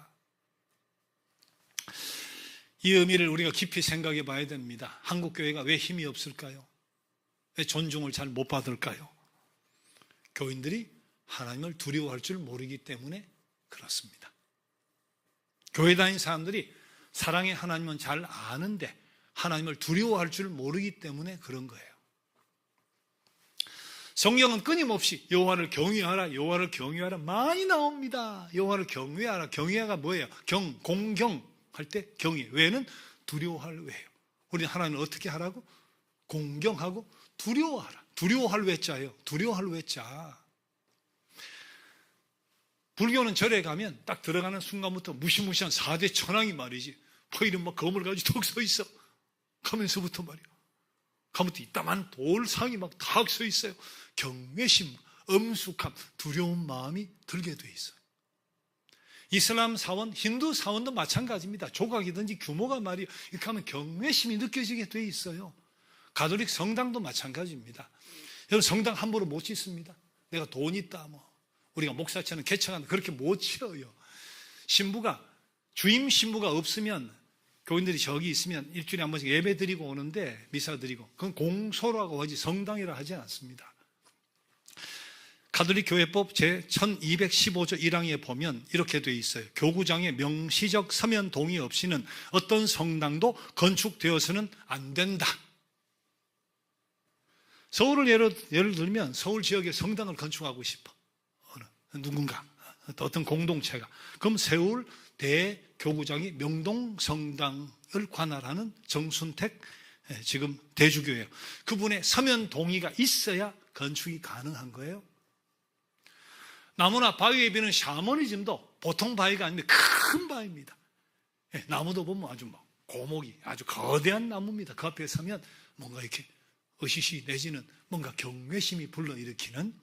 [SPEAKER 2] 이 의미를 우리가 깊이 생각해 봐야 됩니다. 한국 교회가 왜 힘이 없을까요? 왜 존중을 잘 못 받을까요? 교인들이 하나님을 두려워할 줄 모르기 때문에 그렇습니다. 교회 다니는 사람들이 사랑의 하나님은 잘 아는데 하나님을 두려워할 줄 모르기 때문에 그런 거예요. 성경은 끊임없이 여호와를 경외하라, 여호와를 경외하라 많이 나옵니다. 여호와를 경외하라. 경외가 뭐예요? 공경할 때 경외. 외에는 두려워할 외예요. 우리는 하나님을 어떻게 하라고? 공경하고 두려워하라. 두려워할 외자예요. 두려워할 외자. 불교는 절에 가면 딱 들어가는 순간부터 무시무시한 4대 천왕이 말이지. 이런 막 검을 가지고 턱 서 있어. 가면서부터 말이야. 가면부터 이따만 돌상이 막 탁 서 있어요. 경외심, 엄숙함, 두려운 마음이 들게 돼 있어요. 이슬람 사원, 힌두 사원도 마찬가지입니다. 조각이든지 규모가 말이에요. 이렇게 하면 경외심이 느껴지게 돼 있어요. 가톨릭 성당도 마찬가지입니다. 여러분 성당 함부로 못 짓습니다. 내가 돈 있다 뭐. 우리가 목사처럼 개척한다 그렇게 못 지어요. 주임 신부가 없으면 교인들이 저기 있으면 일주일에 한 번씩 예배 드리고 오는데 미사 드리고 그건 공소라고 하지 성당이라 하지 않습니다. 가톨릭 교회법 제 1215조 1항에 보면 이렇게 되어 있어요. 교구장의 명시적 서면 동의 없이는 어떤 성당도 건축되어서는 안 된다. 서울을 예를 들면 서울 지역에 성당을 건축하고 싶어. 누군가, 어떤 공동체가. 그럼 세울 대교구장이 명동성당을 관할하는 정순택 지금 대주교예요. 그분의 서면 동의가 있어야 건축이 가능한 거예요. 나무나 바위에 비는 샤머니즘도 보통 바위가 아닙니다. 큰 바위입니다. 나무도 보면 아주 고목이 아주 거대한 나무입니다. 그 앞에 서면 뭔가 이렇게 으시시 내지는 뭔가 경외심이 불러일으키는.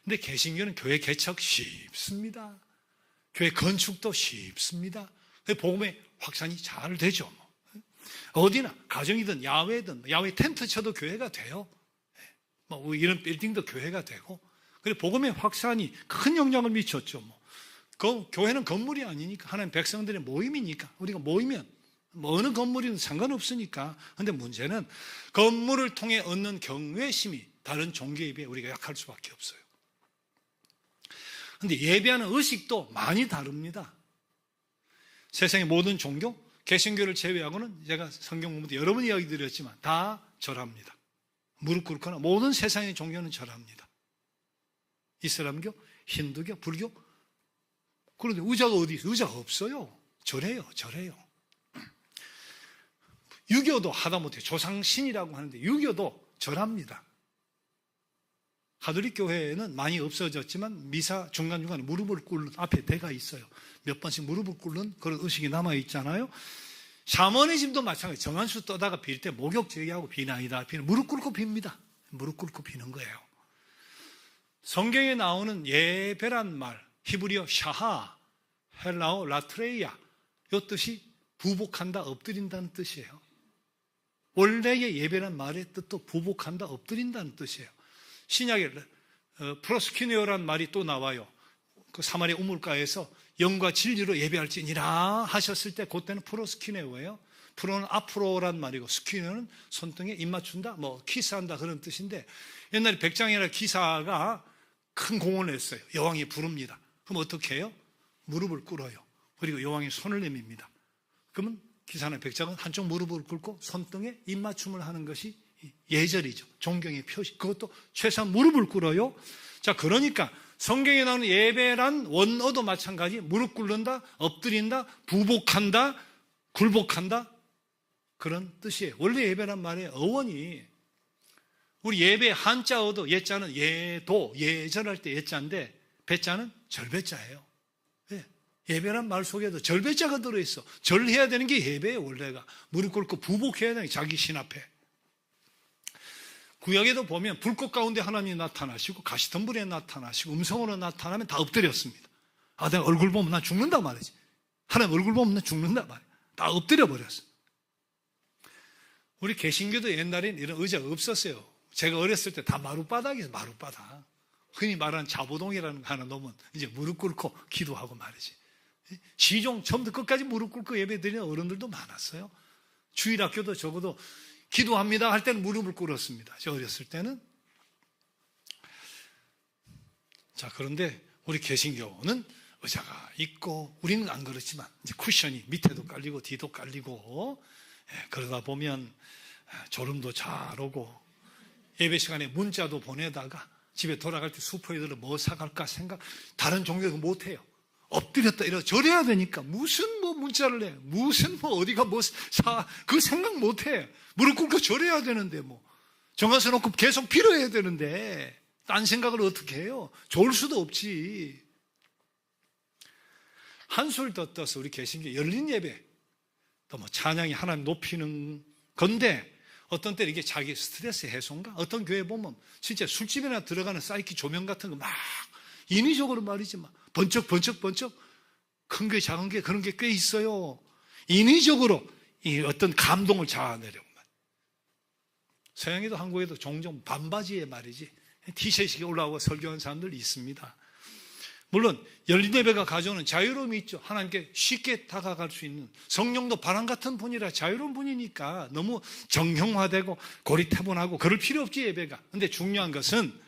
[SPEAKER 2] 근데 개신교는 교회 개척 쉽습니다. 교회 건축도 쉽습니다. 복음의 확산이 잘 되죠. 어디나 가정이든 야외든 야외 텐트 쳐도 교회가 돼요. 이런 빌딩도 교회가 되고. 그래서 복음의 확산이 큰 영향을 미쳤죠. 그 교회는 건물이 아니니까 하나님 백성들의 모임이니까 우리가 모이면 어느 건물이든 상관없으니까. 그런데 문제는 건물을 통해 얻는 경외심이 다른 종교에 비해 우리가 약할 수밖에 없어요. 그런데 예배하는 의식도 많이 다릅니다. 세상의 모든 종교, 개신교를 제외하고는 제가 성경 공부 때 여러 번 이야기 드렸지만 다 절합니다. 무릎 꿇거나 모든 세상의 종교는 절합니다. 이슬람교, 힌두교, 불교. 그런데 의자가 어디 있어요? 의자가 없어요. 절해요. 유교도 하다못해 조상신이라고 하는데 유교도 절합니다. 가톨릭 교회는 많이 없어졌지만 미사 중간중간에 무릎을 꿇는 앞에 대가 있어요. 몇 번씩 무릎을 꿇는 그런 의식이 남아있잖아요. 샤머니즘도 마찬가지. 정한수 떠다가 빌 때 목욕 제기하고 비나이다. 무릎 꿇고 빕니다. 무릎 꿇고 비는 거예요. 성경에 나오는 예배란 말, 히브리어 샤하, 헬라어 라트레이아, 이 뜻이 부복한다, 엎드린다는 뜻이에요. 원래의 예배란 말의 뜻도 부복한다, 엎드린다는 뜻이에요. 신약에 프로스키네오란 말이 또 나와요. 그 사마리아 우물가에서 영과 진리로 예배할지니라 하셨을 때 그때는 프로스키네오예요. 프로는 앞으로란 말이고 스키네오는 손등에 입 맞춘다, 키스한다 그런 뜻인데 옛날에 백장이라 기사가 큰 공헌을 했어요. 여왕이 부릅니다. 그럼 어떻게 해요? 무릎을 꿇어요. 그리고 여왕이 손을 내밉니다. 그러면 기사나 백장은 한쪽 무릎을 꿇고 손등에 입맞춤을 하는 것이 예절이죠. 존경의 표시. 그것도 최소한 무릎을 꿇어요. 자, 그러니까 성경에 나오는 예배란 원어도 마찬가지. 무릎 꿇는다, 엎드린다, 부복한다, 굴복한다 그런 뜻이에요. 원래 예배란 말의 어원이 우리 예배 한자어도 예자는 예도, 예절할 때 예자인데 배자는 절배자예요. 예배란 말 속에도 절배자가 들어있어. 절해야 되는 게 예배예요. 원래가 무릎 꿇고 부복해야 되는 게 자기 신 앞에. 구약에도 보면 불꽃 가운데 하나님이 나타나시고 가시덤불에 나타나시고 음성으로 나타나면 다 엎드렸습니다. 내가 얼굴 보면 난 죽는다 말이지. 하나님 얼굴 보면 난 죽는다 말이야. 다 엎드려 버렸어. 우리 개신교도 옛날엔 이런 의자가 없었어요. 제가 어렸을 때 다 마룻바닥이에요. 마룻바닥. 흔히 말하는 자보동이라는 거 하나 놓으면 이제 무릎 꿇고 기도하고 말이지. 시종 처음부터 끝까지 무릎 꿇고 예배 드리는 어른들도 많았어요. 주일학교도 적어도 기도합니다 할 때는 무릎을 꿇었습니다. 저 어렸을 때는. 자, 그런데 우리 개신교는 의자가 있고 우리는 안 그렇지만 이제 쿠션이 밑에도 깔리고 뒤도 깔리고 그러다 보면 졸음도 잘 오고 예배 시간에 문자도 보내다가 집에 돌아갈 때 슈퍼에 들어 뭐 사갈까 생각. 다른 종교도 못해요. 엎드렸다 이러 절해야 되니까 무슨 문자를 해, 무슨 어디가 그 생각 못해. 무릎 꿇고 절해야 되는데 정한서 놓고 계속 빌어야 되는데 딴 생각을 어떻게 해요? 좋을 수도 없지. 한술 더 떠서 우리 개신교 열린 예배 또 찬양이 하나님 높이는 건데 어떤 때는 이게 자기 스트레스 해소인가? 어떤 교회 보면 진짜 술집이나 들어가는 사이키 조명 같은 거 막 인위적으로 말이지 번쩍 큰 게 작은 게 그런 게 꽤 있어요. 인위적으로 이 어떤 감동을 자아내려고 말. 서양에도 한국에도 종종 반바지에 말이지 티셔츠가 올라오고 설교하는 사람들이 있습니다. 물론 열린 예배가 가져오는 자유로움이 있죠. 하나님께 쉽게 다가갈 수 있는. 성령도 바람 같은 분이라 자유로운 분이니까 너무 정형화되고 고리타분하고 그럴 필요 없지 예배가. 근데 중요한 것은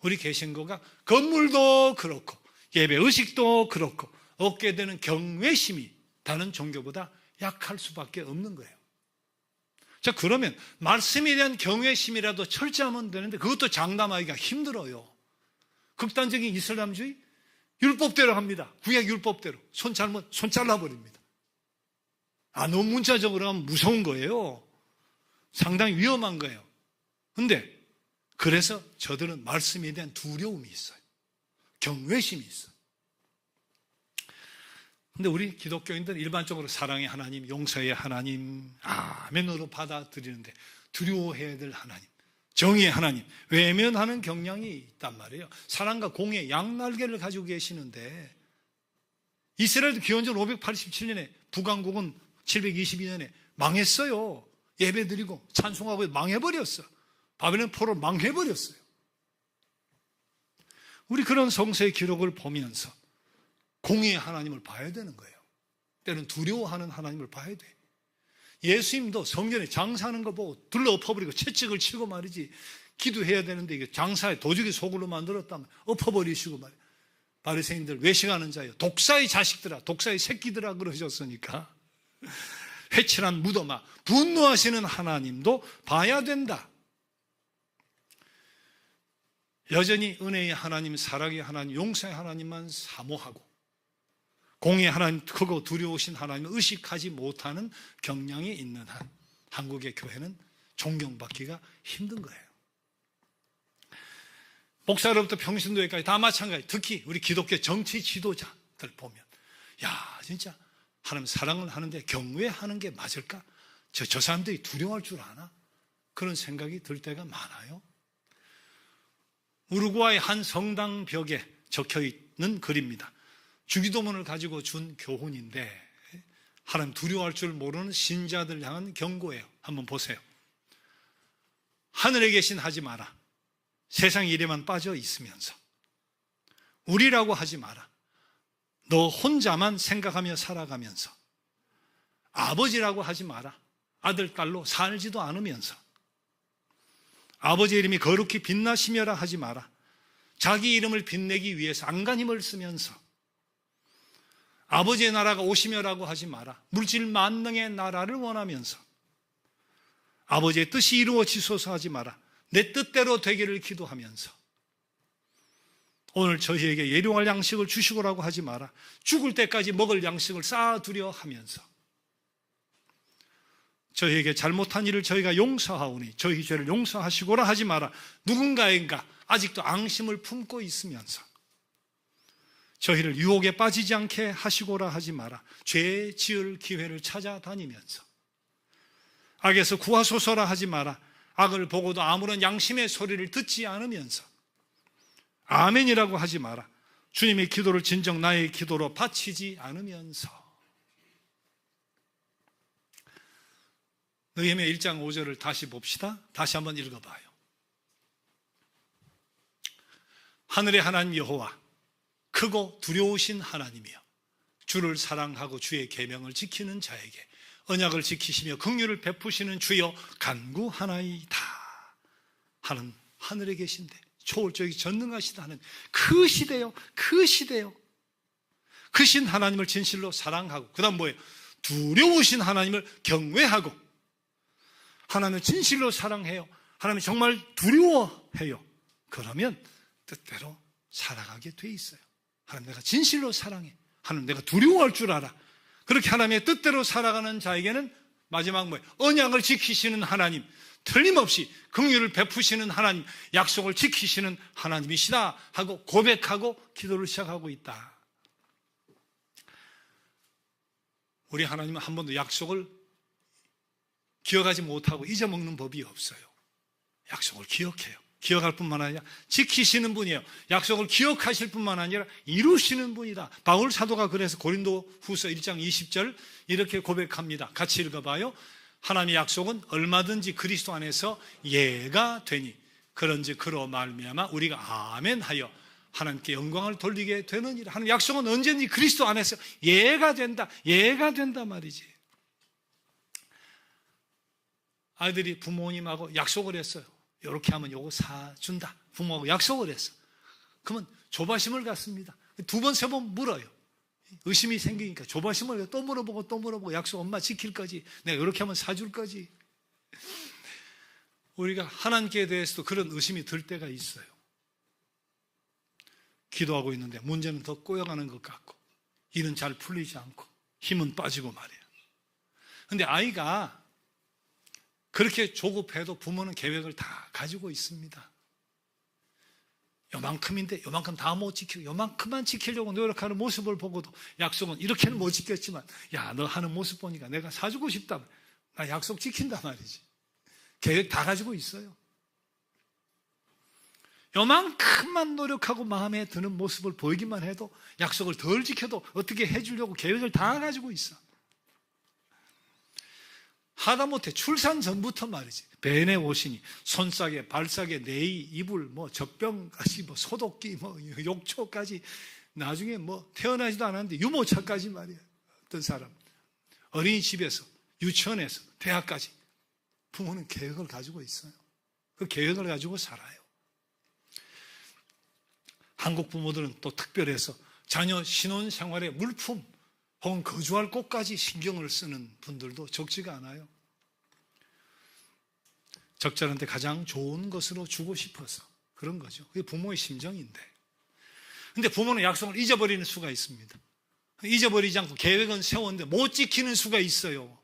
[SPEAKER 2] 우리 개신교가 건물도 그렇고 예배 의식도 그렇고 얻게 되는 경외심이 다른 종교보다 약할 수밖에 없는 거예요. 자, 그러면 말씀에 대한 경외심이라도 철저하면 되는데 그것도 장담하기가 힘들어요. 극단적인 이슬람주의 율법대로 합니다. 구약 율법대로. 손 잘라버립니다. 너무 문자적으로 하면 무서운 거예요. 상당히 위험한 거예요. 근데 그래서 저들은 말씀에 대한 두려움이 있어요. 경외심이 있어요. 근데 우리 기독교인들은 일반적으로 사랑의 하나님, 용서의 하나님, 아멘으로 받아들이는데 두려워해야 될 하나님, 정의의 하나님, 외면하는 경향이 있단 말이에요. 사랑과 공의 양날개를 가지고 계시는데 이스라엘도 기원전 587년에 북왕국은 722년에 망했어요. 예배드리고 찬송하고 망해버렸어. 바벨론 포로 망해버렸어요. 우리 그런 성서의 기록을 보면서 공의의 하나님을 봐야 되는 거예요. 때로는 두려워하는 하나님을 봐야 돼. 예수님도 성전에 장사하는 거 보고 둘러 엎어버리고 채찍을 치고 말이지 기도해야 되는데 이게 장사에 도둑이 소굴로 만들었다면 엎어버리시고 말이에요. 바리새인들 외식하는 자여 독사의 자식들아 독사의 새끼들아 그러셨으니까 회칠한 무덤아 분노하시는 하나님도 봐야 된다. 여전히 은혜의 하나님, 사랑의 하나님, 용서의 하나님만 사모하고 공의 하나님, 크고 두려우신 하나님을 의식하지 못하는 경향이 있는 한 한국의 교회는 존경받기가 힘든 거예요. 목사로부터 평신도에까지 다 마찬가지. 특히 우리 기독교 정치 지도자들 보면 진짜 하나님 사랑을 하는데 경외하는 게 맞을까? 저 사람들이 두려워할 줄 아나? 그런 생각이 들 때가 많아요. 우루과이 한 성당 벽에 적혀있는 글입니다. 주기도문을 가지고 준 교훈인데 하나님 두려워할 줄 모르는 신자들 향한 경고예요. 한번 보세요. 하늘에 계신 하지 마라. 세상 일에만 빠져 있으면서 우리라고 하지 마라. 너 혼자만 생각하며 살아가면서 아버지라고 하지 마라. 아들, 딸로 살지도 않으면서 아버지 이름이 거룩히 빛나시며라 하지 마라. 자기 이름을 빛내기 위해서 안간힘을 쓰면서 아버지의 나라가 오시며라고 하지 마라. 물질 만능의 나라를 원하면서 아버지의 뜻이 이루어지소서 하지 마라. 내 뜻대로 되기를 기도하면서 오늘 저희에게 예용할 양식을 주시고라고 하지 마라. 죽을 때까지 먹을 양식을 쌓아두려 하면서 저희에게 잘못한 일을 저희가 용서하오니 저희 죄를 용서하시고라 하지 마라. 누군가인가 아직도 앙심을 품고 있으면서 저희를 유혹에 빠지지 않게 하시고라 하지 마라. 죄 지을 기회를 찾아다니면서 악에서 구하소서라 하지 마라. 악을 보고도 아무런 양심의 소리를 듣지 않으면서 아멘이라고 하지 마라. 주님의 기도를 진정 나의 기도로 바치지 않으면서 느헤미야 1장 5절을 다시 봅시다. 다시 한번 읽어봐요. 하늘의 하나님 여호와 크고 두려우신 하나님이여 주를 사랑하고 주의 계명을 지키는 자에게 언약을 지키시며 긍휼을 베푸시는 주여 간구하나이다 하는 하늘에 계신데 초월적이 전능하시다 하는 그 시대요 크신 하나님을 진실로 사랑하고 그 다음 뭐예요? 두려우신 하나님을 경외하고 하나님을 진실로 사랑해요. 하나님을 정말 두려워해요. 그러면 뜻대로 살아가게 돼 있어요. 하나님 내가 진실로 사랑해. 하나님 내가 두려워할 줄 알아. 그렇게 하나님의 뜻대로 살아가는 자에게는 마지막 뭐예요? 언약을 지키시는 하나님, 틀림없이 긍휼을 베푸시는 하나님, 약속을 지키시는 하나님이시다 하고 고백하고 기도를 시작하고 있다. 우리 하나님은 한 번도 약속을 기억하지 못하고 잊어먹는 법이 없어요. 약속을 기억해요. 기억할 뿐만 아니라 지키시는 분이에요. 약속을 기억하실 뿐만 아니라 이루시는 분이다. 바울 사도가 그래서 고린도 후서 1장 20절 이렇게 고백합니다. 같이 읽어봐요. 하나님의 약속은 얼마든지 그리스도 안에서 예가 되니 그런지 그로 말미암아 우리가 아멘하여 하나님께 영광을 돌리게 되느니라. 하나님 약속은 언제든지 그리스도 안에서 예가 된다 말이지. 아이들이 부모님하고 약속을 했어요. 이렇게 하면 요거 사준다. 부모하고 약속을 했어. 그러면 조바심을 갖습니다. 2번, 3번 물어요. 의심이 생기니까 조바심을 또 물어보고 약속 엄마 지킬 거지. 내가 이렇게 하면 사줄 거지. 우리가 하나님께 대해서도 그런 의심이 들 때가 있어요. 기도하고 있는데 문제는 더 꼬여가는 것 같고 일은 잘 풀리지 않고 힘은 빠지고 말이에요. 근데 아이가 그렇게 조급해도 부모는 계획을 다 가지고 있습니다. 요만큼인데 요만큼 다 못 지키고 요만큼만 지키려고 노력하는 모습을 보고도 약속은 이렇게는 못 지켰지만 야, 너 하는 모습 보니까 내가 사주고 싶다. 나 약속 지킨단 말이지. 계획 다 가지고 있어요. 요만큼만 노력하고 마음에 드는 모습을 보이기만 해도 약속을 덜 지켜도 어떻게 해주려고 계획을 다 가지고 있어. 하다못해 출산 전부터 말이지. 배에 오시니 손싸개, 발싸개, 네이, 이불, 젖병까지, 소독기, 욕초까지, 나중에 태어나지도 않았는데 유모차까지 말이야. 어떤 사람 어린이집에서, 유치원에서, 대학까지 부모는 계획을 가지고 있어요. 그 계획을 가지고 살아요. 한국 부모들은 또 특별해서 자녀 신혼생활의 물품 혹은 거주할 곳까지 신경을 쓰는 분들도 적지가 않아요. 적절한데 가장 좋은 것으로 주고 싶어서 그런 거죠. 그게 부모의 심정인데. 근데 부모는 약속을 잊어버리는 수가 있습니다. 잊어버리지 않고 계획은 세웠는데 못 지키는 수가 있어요.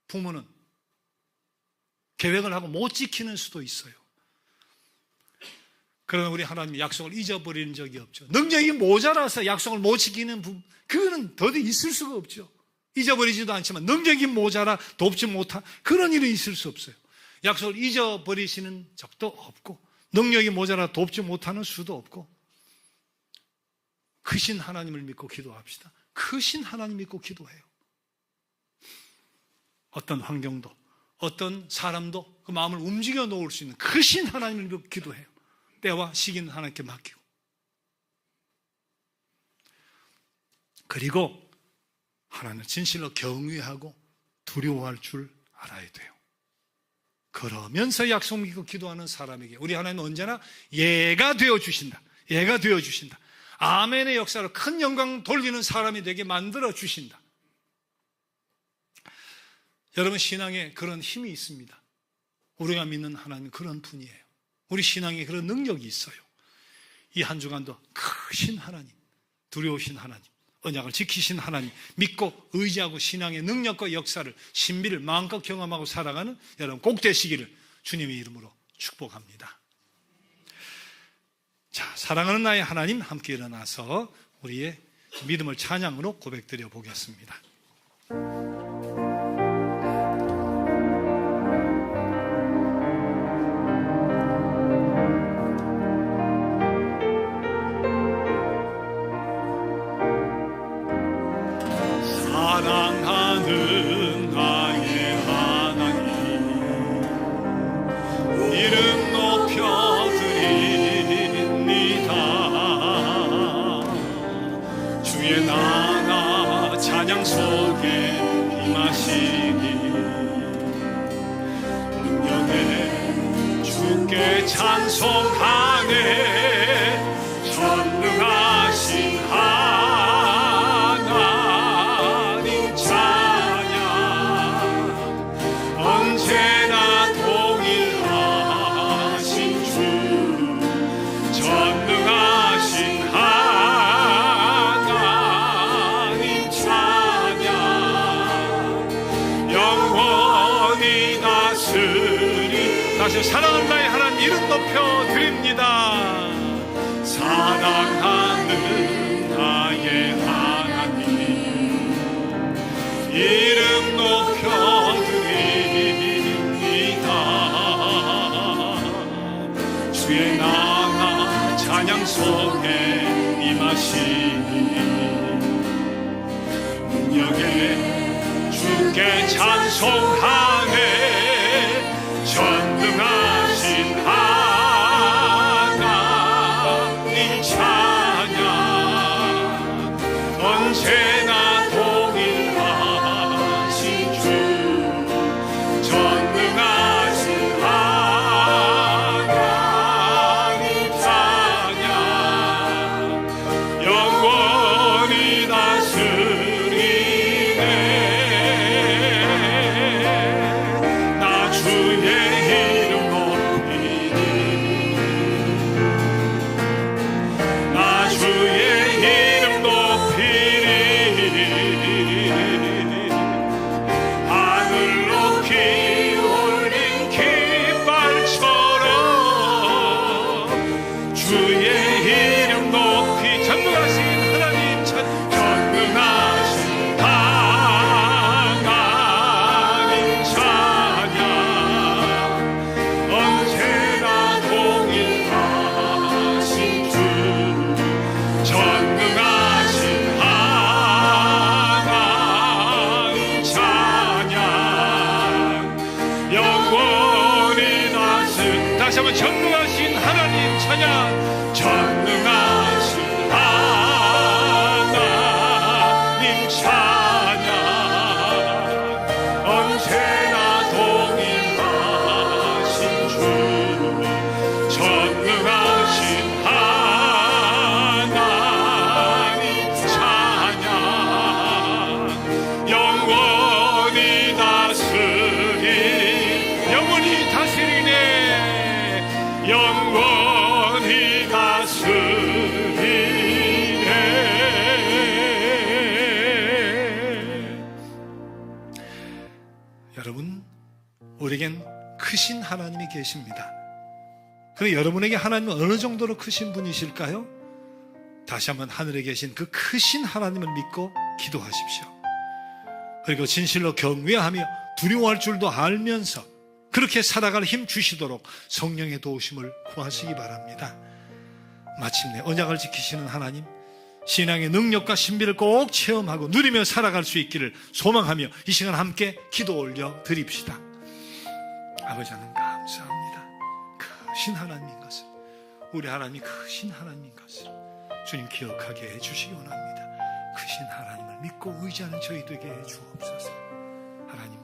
[SPEAKER 2] 부모는 계획을 하고 못 지키는 수도 있어요. 그러나 우리 하나님이 약속을 잊어버리는 적이 없죠. 능력이 모자라서 약속을 못 지키는 부분, 그거는 더디 있을 수가 없죠. 잊어버리지도 않지만 능력이 모자라 돕지 못한 그런 일은 있을 수 없어요. 약속을 잊어버리시는 적도 없고 능력이 모자라 돕지 못하는 수도 없고 크신 하나님을 믿고 기도합시다. 크신 하나님 믿고 기도해요. 어떤 환경도 어떤 사람도 그 마음을 움직여 놓을 수 있는 크신 하나님을 믿고 기도해요. 때와 시기는 하나님께 맡기고. 그리고 하나님을 진실로 경외하고 두려워할 줄 알아야 돼요. 그러면서 약속 믿고 기도하는 사람에게 우리 하나님은 언제나 예가 되어주신다. 예가 되어주신다. 아멘의 역사로 큰 영광 돌리는 사람이 되게 만들어주신다. 여러분 신앙에 그런 힘이 있습니다. 우리가 믿는 하나님은 그런 분이에요. 우리 신앙에 그런 능력이 있어요. 이 한 주간도 크신 하나님, 두려우신 하나님, 언약을 지키신 하나님 믿고 의지하고 신앙의 능력과 역사를 신비를 마음껏 경험하고 살아가는 여러분 꼭 되시기를 주님의 이름으로 축복합니다. 자, 사랑하는 나의 하나님 함께 일어나서 우리의 믿음을 찬양으로 고백드려 보겠습니다.
[SPEAKER 4] 사랑하는 나의 하나님 이름 높여드립니다. 주의 나라 찬양 속에 임하시니 능력에 주께 찬송하네. 전능하신 언제나 동일하신 주 전능하신 하나님 찬양 영원히 다스리. 다시 사랑하는 나의 하나님 이름 높여드립니다. 사랑하는 나의 하나님 이름 높여드립니다. 주의 나라 찬양 속에 임하시니 능력에 주께 찬송하네. 전능하신 하나님 찬양 언제나 동일하신 주 전능하신 하나님
[SPEAKER 2] 다시 한번 전능하신 하나님 찬양.
[SPEAKER 4] 전능하신 하나님 찬양 언제나 동일하신 주 전능하신 하나님 찬양 영원히 다스리 영원히 다스리네 영원히 다스리네.
[SPEAKER 2] 여러분, 우리에겐 크신 하나님이 계십니다. 그런데 여러분에게 하나님은 어느 정도로 크신 분이실까요? 다시 한번 하늘에 계신 그 크신 하나님을 믿고 기도하십시오. 그리고 진실로 경외하며 두려워할 줄도 알면서 그렇게 살아갈 힘 주시도록 성령의 도우심을 구하시기 바랍니다. 마침내 언약을 지키시는 하나님, 신앙의 능력과 신비를 꼭 체험하고 누리며 살아갈 수 있기를 소망하며 이 시간 함께 기도 올려 드립시다. 아버지 하나님 감사합니다. 크신 하나님인 것을, 우리 하나님이 크신 하나님인 것을 주님 기억하게 해주시기 원합니다. 크신 하나님을 믿고 의지하는 저희 되게 해주옵소서. 하나님,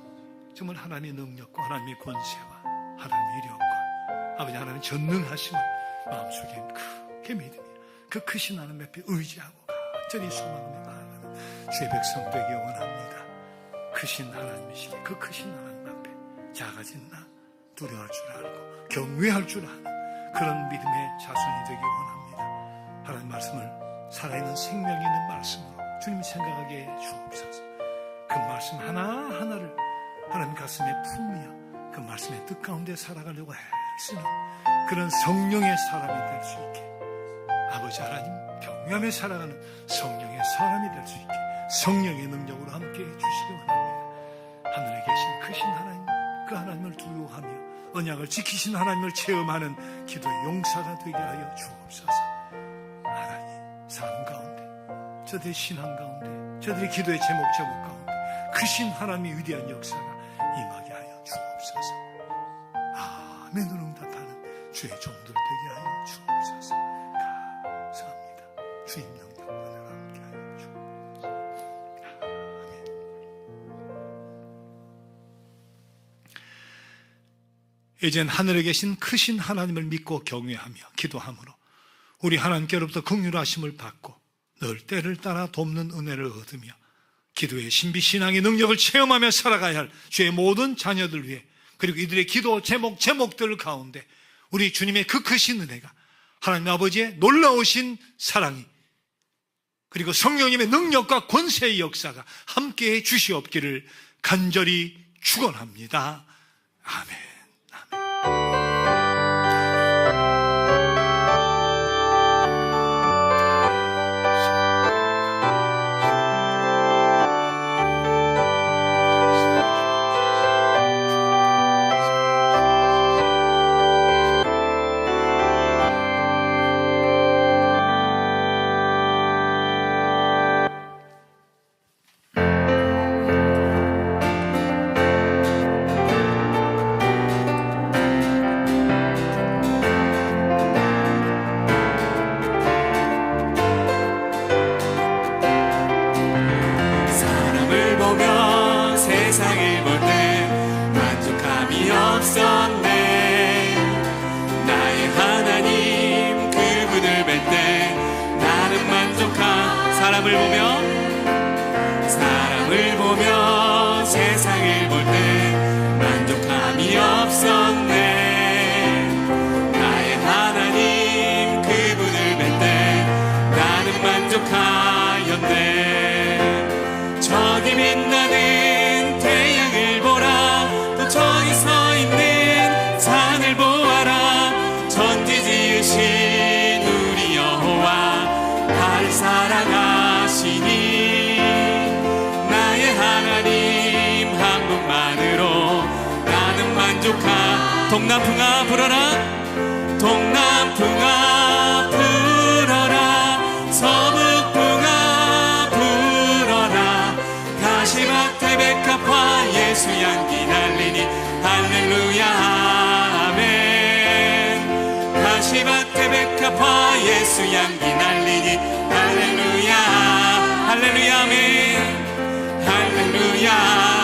[SPEAKER 2] 정말 하나님의 능력과 하나님의 권세와 하나님의 위력과 아버지 하나님의 전능하심을 마음속에 크게 믿으며 그 크신 하나님 앞에 의지하고 간절히 소망하며 나아가는 주의 백성 되기 원합니다. 크신 하나님이시기에 그 크신 하나님 앞에 작아진 나 두려워할 줄 알고 경외할 줄 아는 그런 믿음의 자손이 되기 원합니다. 하나님 말씀을 살아있는 생명 있는 말씀으로 주님 생각하게 해 주옵소서. 그 말씀 하나하나를 하나님 가슴에 품으며 그 말씀의 뜻 가운데 살아가려고 애쓰는 그런 성령의 사람이 될 수 있게, 아버지 하나님 경외하며 살아가는 성령의 사람이 될 수 있게 성령의 능력으로 함께 해주시기 원합니다. 하늘에 계신 크신 하나님, 그 하나님을 두려워하며 언약을 지키신 하나님을 체험하는 기도의 용사가 되게 하여 주옵소서. 하나님 삶 가운데, 저들의 신앙 가운데, 저들의 기도의 제목 가운데 크신 하나님의 위대한 역사가 임하게 하여 주옵소서. 아멘으로 응답하는 주의 종들 되게 하여 주옵소서. 감사합니다. 주님 영광으로 함께 하여 주옵소서. 아멘. 이젠 하늘에 계신 크신 하나님을 믿고 경외하며 기도함으로 우리 하나님께로부터 긍휼하심을 받고 늘 때를 따라 돕는 은혜를 얻으며 기도의 신비 신앙의 능력을 체험하며 살아가야 할 주의 모든 자녀들 위해, 그리고 이들의 기도 제목들 가운데 우리 주님의 그 크신 은혜가, 하나님 아버지의 놀라우신 사랑이, 그리고 성령님의 능력과 권세의 역사가 함께해 주시옵기를 간절히 축원합니다. 아멘.
[SPEAKER 1] 세상을 볼 때 만족함이 없었네. 나의 하나님 그분을 뵐 때 나는 만족한, 사람을 보며 세상을 볼 때 만족함이 없었네. 나의 하나님 그분을 뵐 때 나는 만족하였네. 저기 빛나는 사랑하시니 나의 하나님 한 분만으로 나는 만족하. 동남풍아 불어라, 동남풍아 불어라, 서북풍아 불어라, 가시밭에 백합화 예수 향기 날리니 할렐루야 아멘. 예수 향기 날리니 할렐루야 할렐루야 아멘 할렐루야